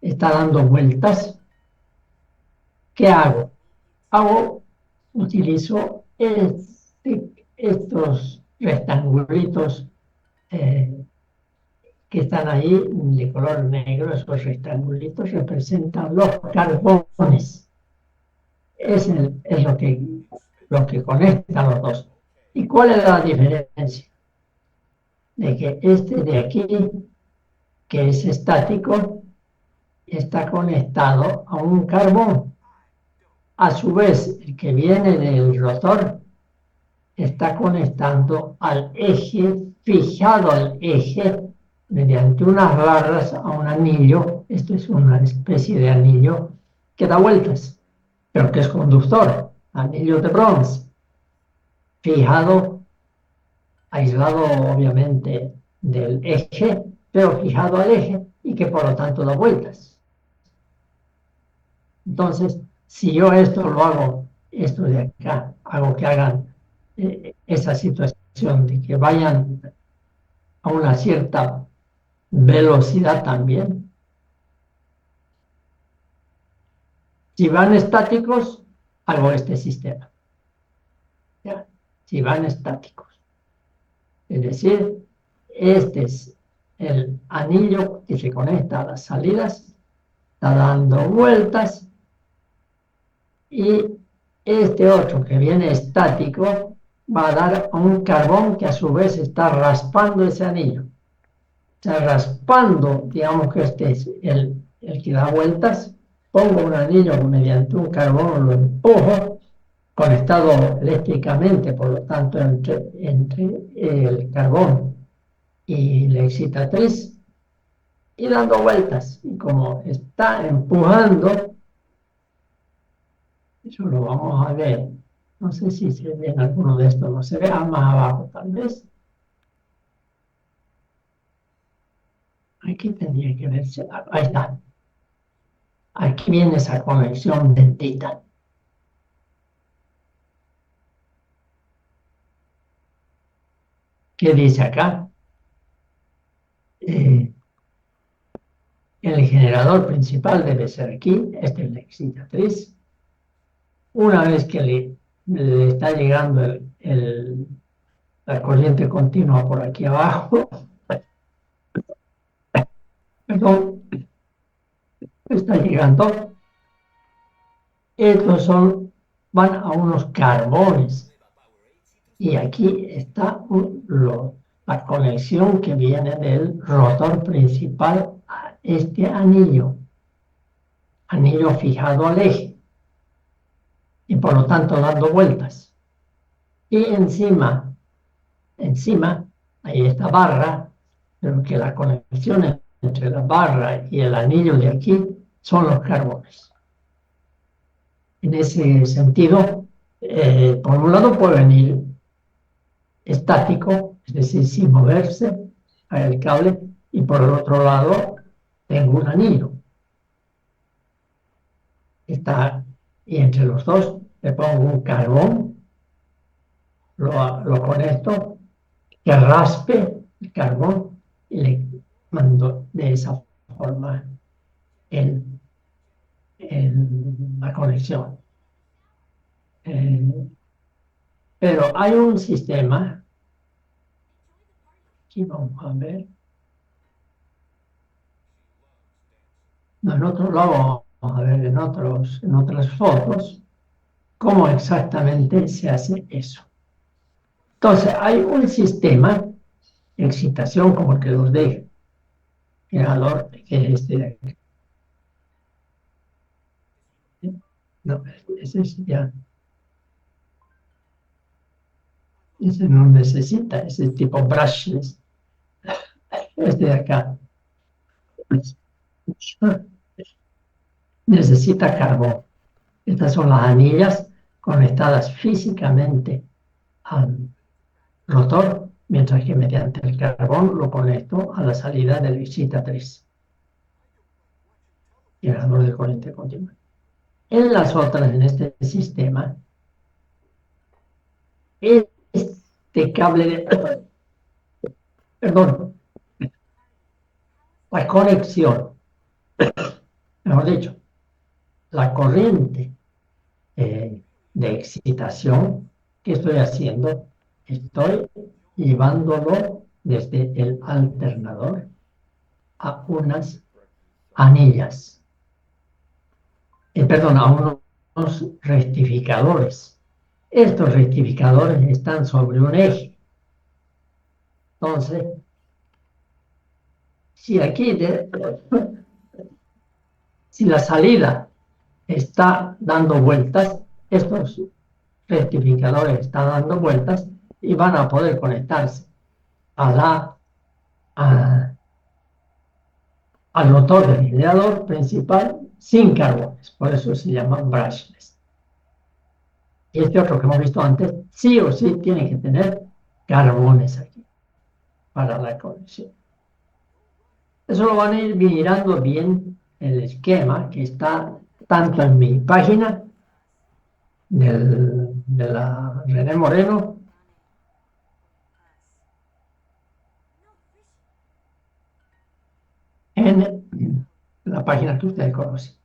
está dando vueltas, ¿qué hago? Utilizo estos rectangulitos que están ahí de color negro, esos rectangulitos representan los carbones. Es lo que conecta los dos. ¿Y cuál es la diferencia? De que este de aquí, que es estático, está conectado a un carbón. A su vez, el que viene del rotor está conectando al eje, fijado al eje, mediante unas barras a un anillo. Esto es una especie de anillo que da vueltas, pero que es conductor, anillo de bronce, fijado, aislado obviamente del eje, pero fijado al eje y que por lo tanto da vueltas. Entonces, si yo esto lo hago, esto de acá, hago que hagan esa situación de que vayan a una cierta velocidad también. Si van estáticos, hago este sistema. ¿Ya? Si van estáticos. Es decir, este es el anillo que se conecta a las salidas, está dando vueltas, y este otro que viene estático va a dar a un carbón que a su vez está raspando ese anillo. O sea, raspando, digamos que este es el que da vueltas, pongo un anillo mediante un carbón, lo empujo, conectado eléctricamente, por lo tanto, entre el carbón y la excitatriz, y dando vueltas. Y como está empujando, eso lo vamos a ver. No sé si se ve en alguno de estos, no se ve, más abajo tal vez. Aquí tendría que verse, ahí está. Aquí viene esa conexión bendita. ¿Qué dice acá? El generador principal debe ser aquí, esta es la excitatriz. Una vez que le está llegando la corriente continua por aquí abajo, perdón, está llegando, estos van a unos carbones, y aquí está la conexión que viene del rotor principal a este anillo fijado al eje, y por lo tanto dando vueltas. Y encima, hay esta barra, pero que la conexión entre la barra y el anillo de aquí son los carbones. En ese sentido, por un lado puede venir estático, es decir, sin moverse el cable, y por el otro lado tengo un anillo. Y entre los dos le pongo un carbón, lo conecto, que raspe el carbón y le mando de esa forma la conexión. Pero hay un sistema, aquí vamos a ver, no, en otro lado vamos a ver en otras fotos, cómo exactamente se hace eso. Entonces, hay un sistema de excitación como el que los deje, generador, que es este de aquí. No, ese es ya. Ese no necesita, ese tipo brushless. Este de acá necesita carbón. Estas son las anillas conectadas físicamente al rotor, mientras que mediante el carbón lo conecto a la salida de la excitatriz, generador de corriente continua. En las otras, en este sistema, este cable de... Perdón, la conexión, mejor dicho, la corriente de excitación que estoy haciendo, estoy llevándolo desde el alternador a unas anillas, perdón, a unos rectificadores. Estos rectificadores están sobre un eje. Entonces, si aquí, si la salida está dando vueltas, estos rectificadores están dando vueltas y van a poder conectarse al motor del generador principal sin carbones. Por eso se llaman brushless. Y este otro que hemos visto antes, sí o sí tiene que tener carbones aquí para la conexión. Eso lo van a ir mirando bien el esquema que está tanto en mi página de la René Moreno, en la página que ustedes conocen.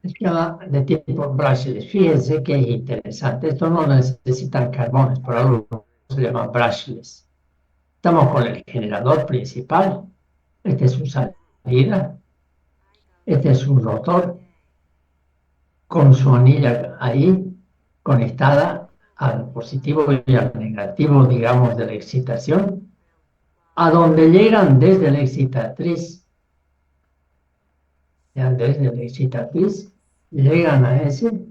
Esquema de tipo brushless. Fíjense que es interesante. Esto no necesitan carbones, por algo se llama brushless. Estamos con el generador principal. Este es su salida. Este es su rotor con su anilla ahí conectada al positivo y al negativo, digamos, de la excitación, a donde llegan desde la excitatriz. Ya desde la excitatriz llegan a ese,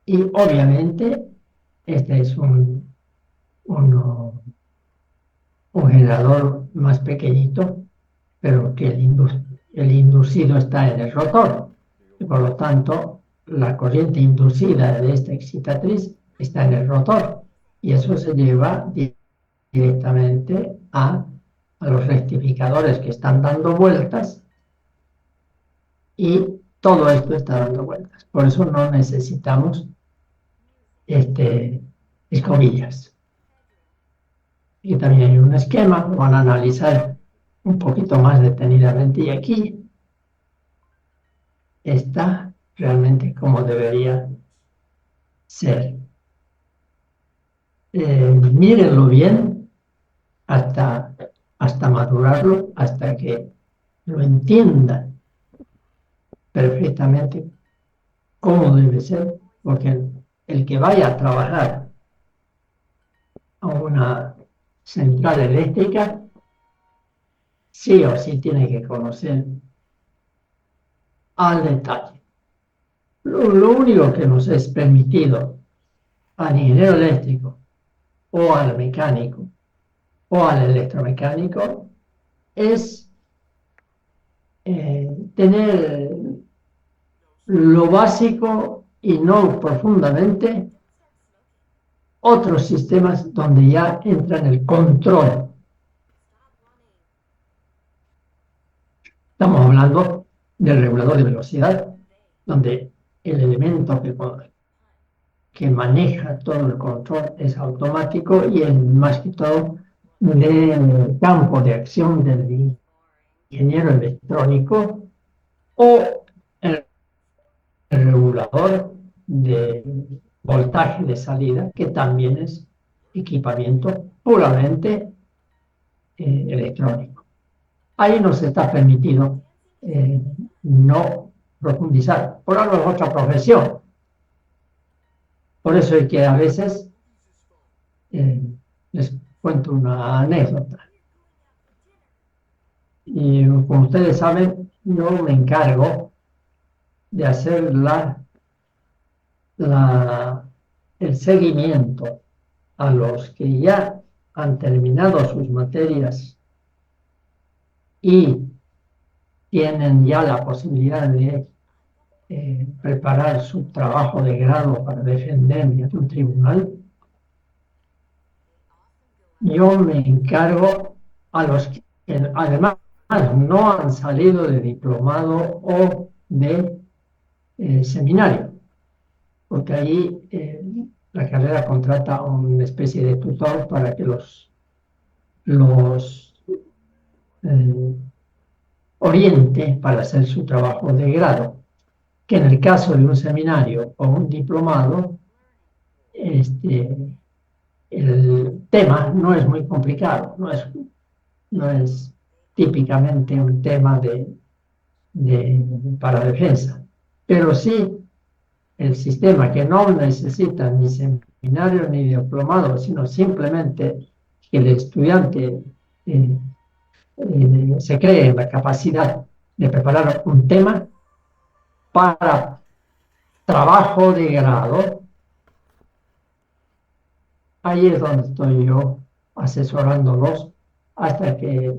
y obviamente este es un generador más pequeñito, pero que el inducido está en el rotor, y por lo tanto la corriente inducida de esta excitatriz está en el rotor, y eso se lleva directamente a los rectificadores que están dando vueltas, y todo esto está dando vueltas. Por eso no necesitamos escobillas. Y también hay un esquema, lo van a analizar un poquito más detenidamente, y aquí está realmente como debería ser. Mírenlo bien hasta madurarlo, hasta que lo entiendan perfectamente cómo debe ser, porque el que vaya a trabajar a una central eléctrica sí o sí tiene que conocer al detalle. Lo único que nos es permitido al ingeniero eléctrico o al mecánico o al electromecánico es tener lo básico y no profundamente otros sistemas donde ya entra en el control. Estamos hablando del regulador de velocidad, donde el elemento que maneja todo el control es automático, y más que todo del campo de acción del ingeniero electrónico o el regulador de voltaje de salida, que también es equipamiento puramente electrónico. Ahí nos está permitido no profundizar. Por algo es otra profesión. Por eso es que a veces les cuento una anécdota. Y como ustedes saben, yo me encargo de hacer el seguimiento a los que ya han terminado sus materias y tienen ya la posibilidad de preparar su trabajo de grado para defender ante un tribunal. Yo me encargo a los que además no han salido de diplomado o de seminario, porque ahí la carrera contrata a una especie de tutor para que los oriente para hacer su trabajo de grado, que en el caso de un seminario o un diplomado, el tema no es muy complicado, no es típicamente un tema para defensa, pero sí el sistema que no necesita ni seminario ni diplomado, sino simplemente que el estudiante se cree en la capacidad de preparar un tema para trabajo de grado. Ahí es donde estoy yo asesorándolos hasta que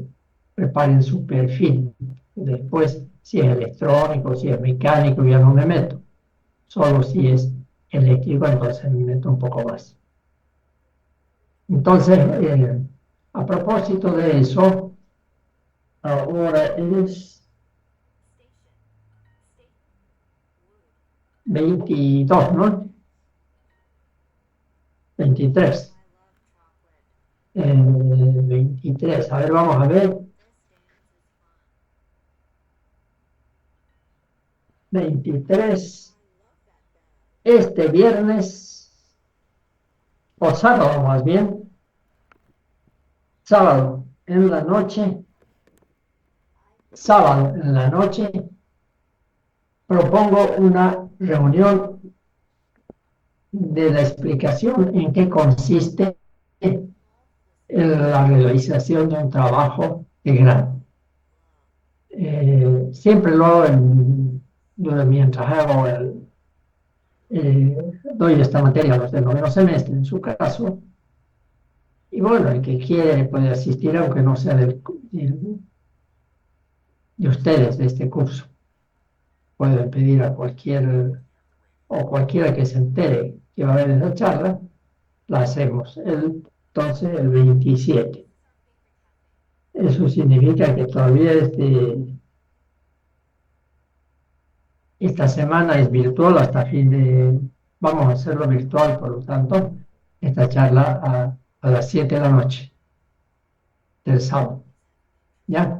preparen su perfil. Después, si es electrónico, si es mecánico, ya no me meto. Solo si es eléctrico, entonces me meto un poco más. Entonces, a propósito de eso, ahora es 22, ¿no? 23. 23. A ver, vamos a ver. 23. Este viernes, o sábado más bien, sábado en la noche, propongo una reunión de la explicación en qué consiste la realización de un trabajo de grado. Siempre lo hago mientras hago doy esta materia a los del noveno semestre, en su caso. Y bueno, el que quiere puede asistir, aunque no sea de ustedes, de este curso. Pueden pedir a cualquiera que se entere que va a haber esa charla, la hacemos entonces el 27. Eso significa que todavía esta semana es virtual hasta vamos a hacerlo virtual, por lo tanto, esta charla a las 7 de la noche del sábado. ¿Ya?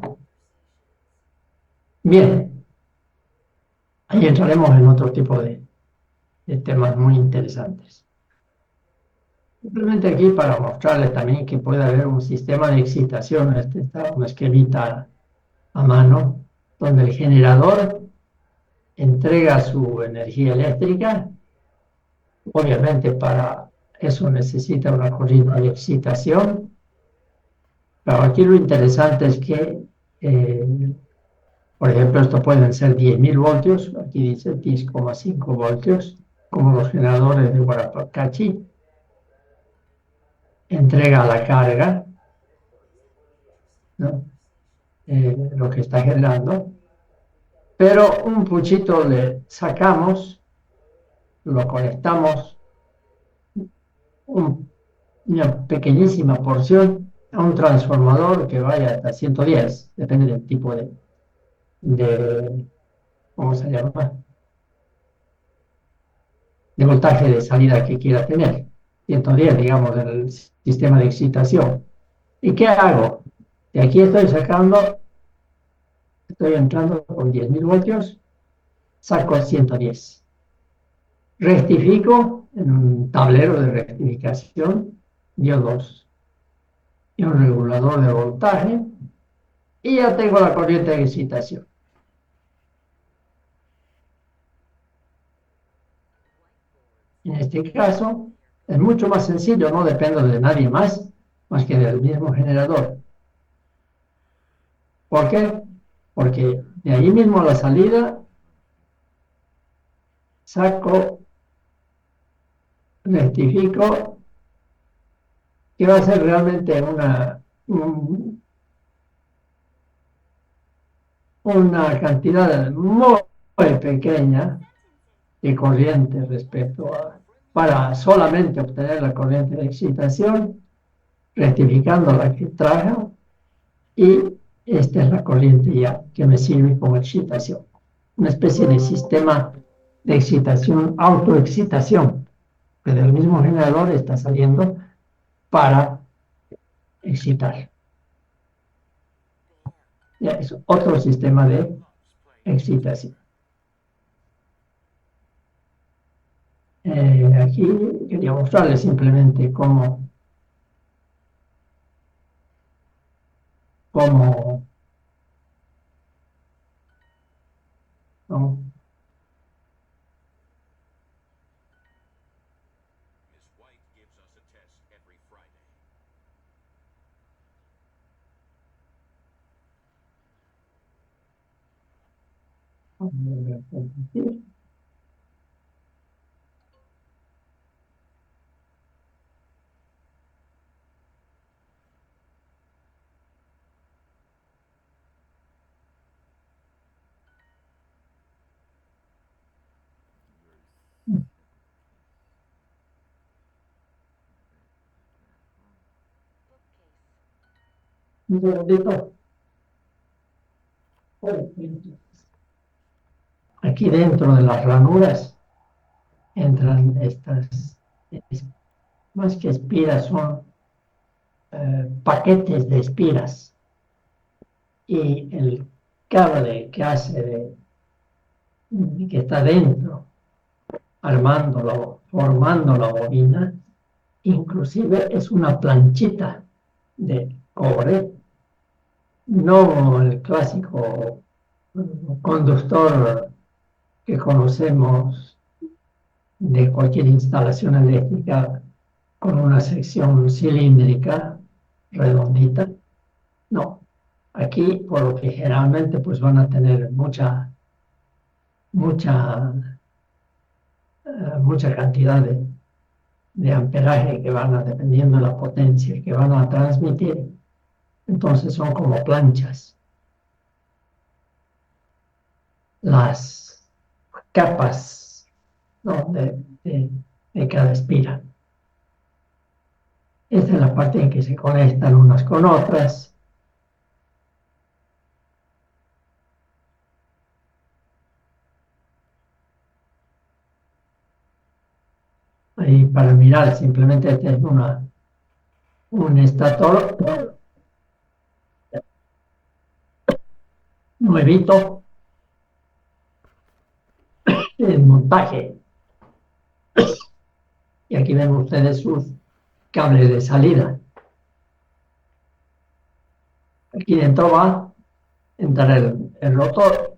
Bien. Ahí entraremos en otro tipo de temas muy interesantes. Simplemente aquí para mostrarles también que puede haber un sistema de excitación, está un esquemita a mano, donde el generador entrega su energía eléctrica. Obviamente para eso necesita una corriente de excitación, pero aquí lo interesante es que, por ejemplo, esto pueden ser 10.000 voltios, aquí dice 10,5 voltios, como los generadores de Guarapacachi. Entrega la carga, ¿no? Lo que está generando, pero un puchito le sacamos, lo conectamos una pequeñísima porción a un transformador que vaya hasta 110, depende del tipo de ¿cómo se llama? De voltaje de salida que quiera tener. 110, digamos, del sistema de excitación. ¿Y qué hago? De aquí estoy entrando con 10.000 voltios, saco 110. Rectifico en un tablero de rectificación, diodos y un regulador de voltaje, y ya tengo la corriente de excitación. En este caso, es mucho más sencillo, no dependo de nadie más que del mismo generador. ¿Por qué? Porque de ahí mismo a la salida saco, rectifico, que va a ser realmente una cantidad muy pequeña de corriente para solamente obtener la corriente de excitación, rectificando la que trajo, y esta es la corriente ya que me sirve como excitación. Una especie de sistema de excitación, autoexcitación, que del mismo generador está saliendo para excitar. Ya es otro sistema de excitación. Aquí quería mostrarles simplemente cómo ¿no? Un segundito. Aquí dentro de las ranuras entran estas, más que espiras, son paquetes de espiras. Y el cable que que está dentro, formando la bobina, inclusive es una planchita de cobre, no el clásico conductor que conocemos de cualquier instalación eléctrica con una sección cilíndrica redondita. No, aquí por lo que generalmente pues van a tener mucha cantidad de amperaje que van a, dependiendo de la potencia que van a transmitir. Entonces son como planchas. Las capas, ¿no? de cada espira. Esta es la parte en que se conectan unas con otras. Ahí para mirar, simplemente este es un estator nuevito en montaje. Y aquí ven ustedes sus cables de salida. Aquí dentro va a entrar el rotor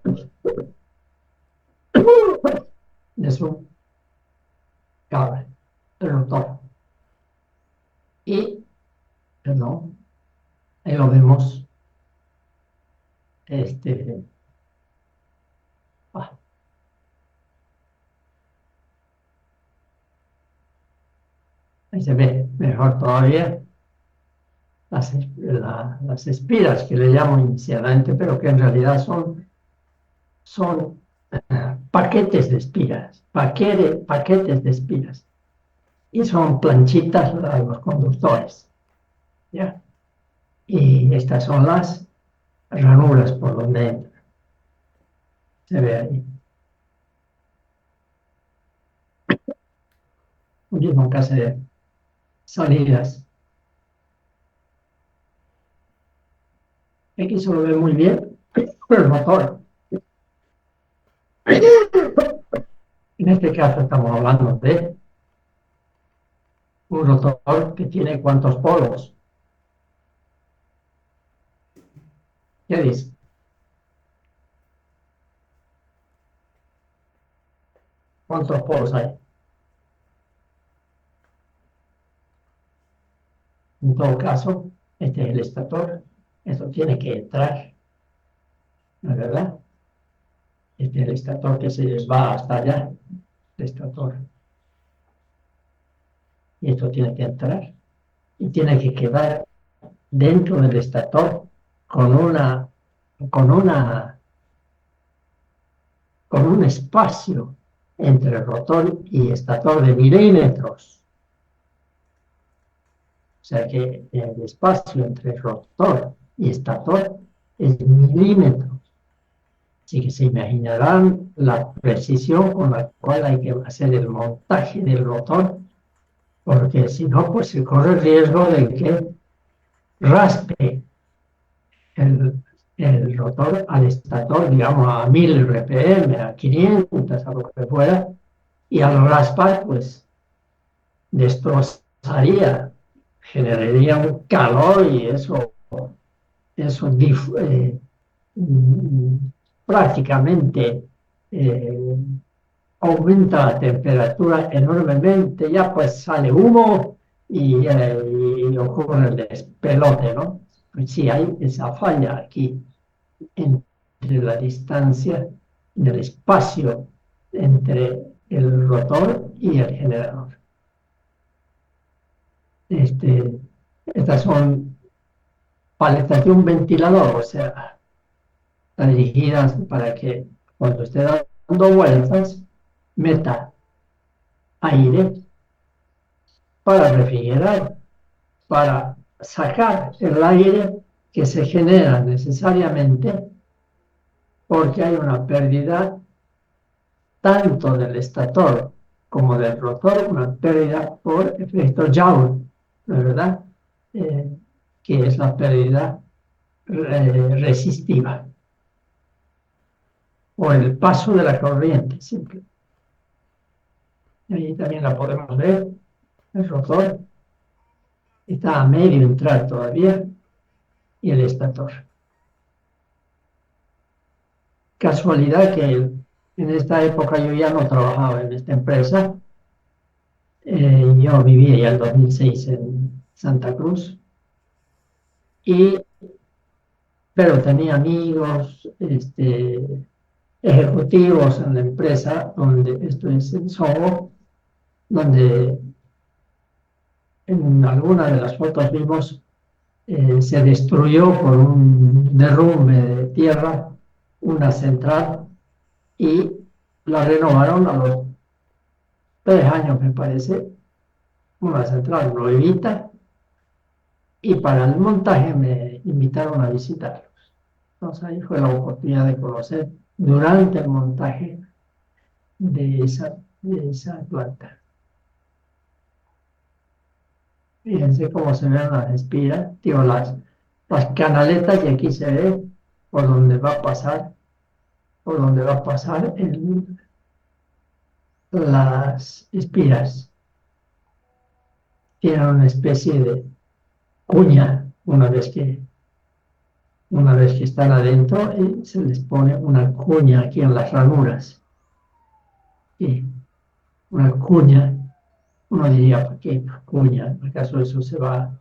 de su cable, el rotor. Y, perdón, ahí lo vemos. Ahí se ve mejor todavía las espiras que le llamo inicialmente, pero que en realidad son paquetes de espiras, paquetes de espiras, y son planchitas para los conductores, ¿ya? Y estas son las ranuras por donde entran. Se ve ahí. Mismo que hace salidas. Aquí se lo ve muy bien el motor. En este caso estamos hablando de un rotor que tiene ¿cuántos polos? ¿Qué dice? ¿Cuántos polos hay? En todo caso, este es el estator. Esto tiene que entrar, ¿no es verdad? Este es el estator que se les va hasta allá. estator. Y esto tiene que entrar y tiene que quedar dentro del estator con un espacio entre rotor y estator de milímetros. O sea que el espacio entre rotor y estator es milímetros. Así que se imaginarán la precisión con la cual hay que hacer el montaje del rotor, porque si no, pues se corre el riesgo de que raspe el rotor al estator, digamos, a 1000 RPM, a 500, a lo que fuera, y al raspar, pues, destrozaría, generaría un calor y eso prácticamente aumenta la temperatura enormemente, ya pues sale humo y ocurre el despelote, ¿no? Pues sí, hay esa falla aquí entre la distancia del espacio entre el rotor y el generador. Estas son paletas de un ventilador, o sea, están dirigidas para que cuando esté dando vueltas meta aire para refrigerar, para sacar el aire que se genera necesariamente porque hay una pérdida tanto del estator como del rotor, una pérdida por efecto Joule, ¿verdad? Que es la pérdida resistiva o el paso de la corriente simple. Ahí también la podemos ver, el rotor está a medio entrar todavía y el estator. Casualidad que en esta época yo ya no trabajaba en esta empresa, yo vivía ya en 2006 en Santa Cruz, pero tenía amigos, ejecutivos en la empresa, donde esto es en Soho, donde en alguna de las fotos vimos se destruyó por un derrumbe de tierra una central y la renovaron a los 3 años, me parece, una central nuevita, y para el montaje me invitaron a visitarlos. Entonces ahí fue la oportunidad de conocer durante el montaje de esa planta. Fíjense cómo se ven las espiras, digo, las canaletas, y aquí se ve por donde va a pasar las espiras. Tienen una especie de cuña una vez que están adentro, y se les pone una cuña aquí en las ranuras. Y una cuña, uno diría, ¿para qué cuña? ¿Acaso eso se va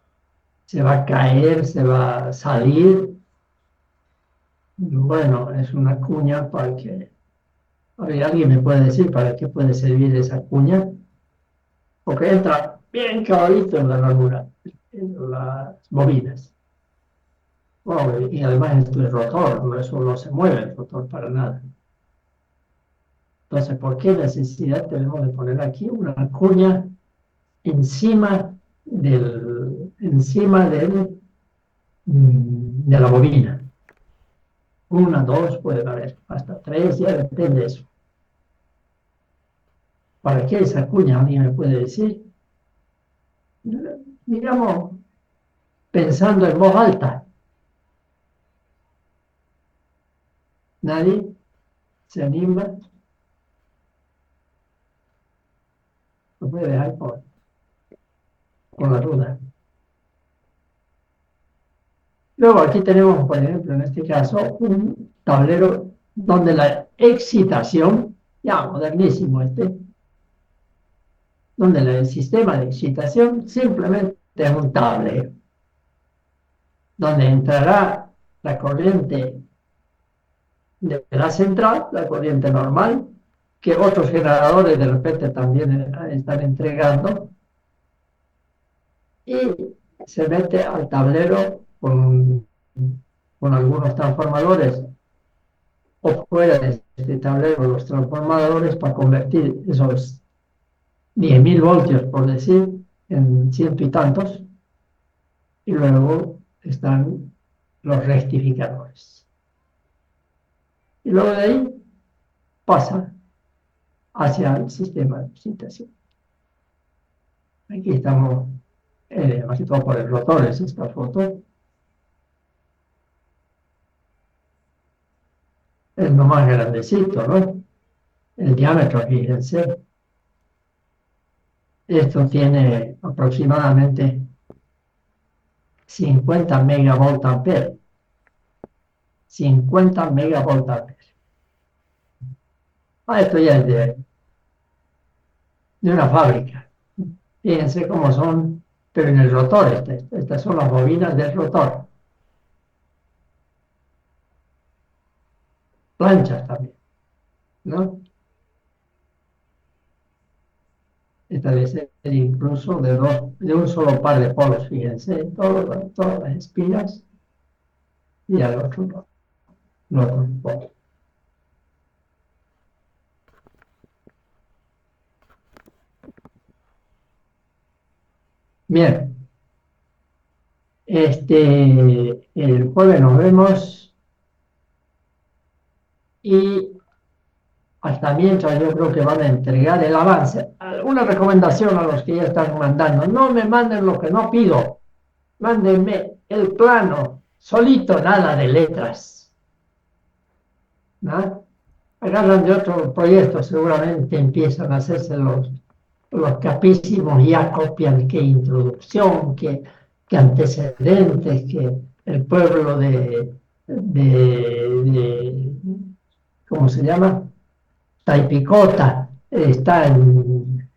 a caer, se va a salir? Bueno, es una cuña para que... A ver, ¿alguien me puede decir para qué puede servir esa cuña? Porque entra bien caballito en la ranura, en las bobinas. Bueno, y además esto es rotor, eso no se mueve el rotor para nada. Entonces, ¿por qué necesidad tenemos de poner aquí una cuña encima de la bobina? 1, 2, puede haber hasta 3, ya depende de eso. ¿Para qué esa cuña? ¿Alguien me puede decir? Digamos, pensando en voz alta. ¿Nadie se anima? Lo puede dejar por la duda. Luego aquí tenemos, por ejemplo, en este caso, un tablero donde la excitación, ya modernísimo donde el sistema de excitación simplemente es un tablero, donde entrará la corriente de la central, la corriente normal, que otros generadores de repente también están entregando, y se mete al tablero con algunos transformadores o fuera de este tablero los transformadores para convertir esos 10.000 voltios, por decir, en ciento y tantos, y luego están los rectificadores. Y luego de ahí pasa hacia el sistema de excitación. Aquí estamos, más que todo por el rotor, es esta foto. Es lo más grandecito, ¿no? El diámetro, fíjense. Esto tiene aproximadamente 50 megavoltampere. 50 megavoltampere. Esto ya es de una fábrica. Fíjense cómo son, pero en el rotor. Estas son las bobinas del rotor. Planchas también, ¿no? Esta debe ser incluso de un solo par de polos, fíjense, todas las espiras, y al otro no polo. Bien, el jueves nos vemos, y hasta mientras yo creo que van a entregar el avance. Una recomendación a los que ya están mandando: no me manden lo que no pido, mándenme el plano solito, nada de letras, ¿no? Agarran de otro proyecto, seguramente empiezan a hacerse los capísimos, ya copian qué introducción, qué antecedentes, que el pueblo ¿cómo se llama? Taipicota está en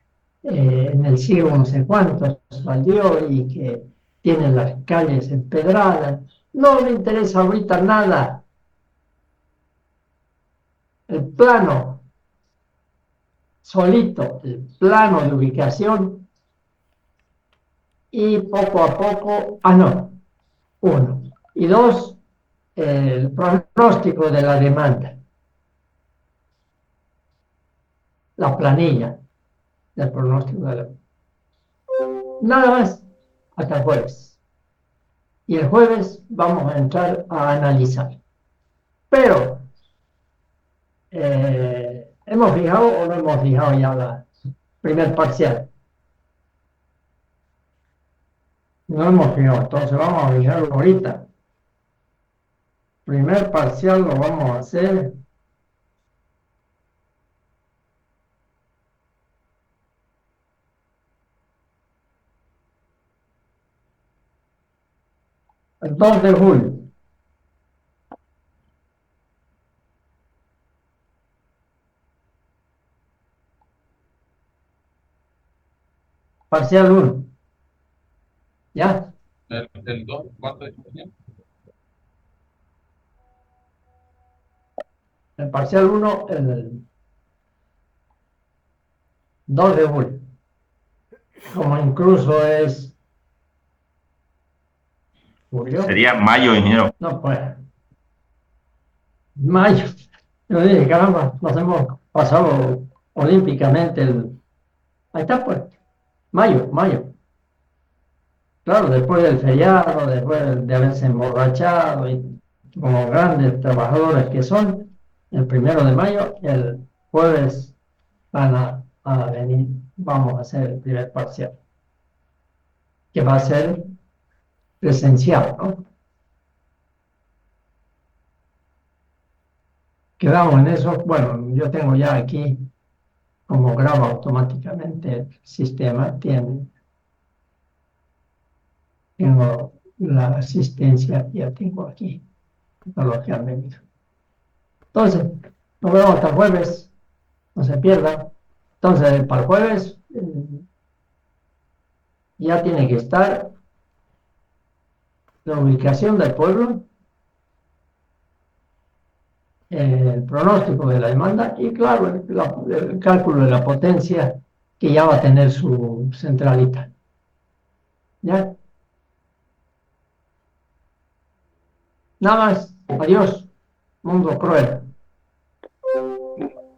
el siglo no sé cuánto salió, y que tiene las calles empedradas. No me interesa ahorita nada. El plano solito, el plano de ubicación, y poco a poco, no, uno. Y dos, el pronóstico de la demanda. La planilla del pronóstico de la demanda. Nada más, hasta el jueves. Y el jueves vamos a entrar a analizar. Pero, ¿hemos fijado o no hemos fijado ya la primer parcial? No hemos fijado, entonces vamos a fijarlo ahorita. Primer parcial lo vamos a hacer el 2 de julio. Parcial 1. ¿Ya? ¿El 2? ¿Cuánto es? El parcial 1, el 2 de julio. Como incluso es julio. Sería mayo, ingeniero. No, pues. Mayo. Yo dije, caramba, nos hemos pasado olímpicamente Ahí está, pues. Mayo. Claro, después del feriado, después de haberse emborrachado, y como grandes trabajadores que son, el 1 de mayo, el jueves van a venir, vamos a hacer el primer parcial, que va a ser presencial, ¿no? Quedamos en eso. Bueno, yo tengo ya aquí, como graba automáticamente el sistema, tengo la asistencia, ya tengo aquí todos los que han venido. Entonces, nos vemos hasta el jueves, no se pierdan. Entonces, para el jueves ya tiene que estar la ubicación del pueblo, el pronóstico de la demanda y, claro, el cálculo de la potencia que ya va a tener su centralita. ¿Ya? Nada más. Adiós. Mundo cruel.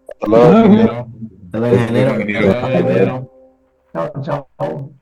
Hasta luego, ingeniero. Hasta luego, ingeniero. Ingeniero. Chao, chao.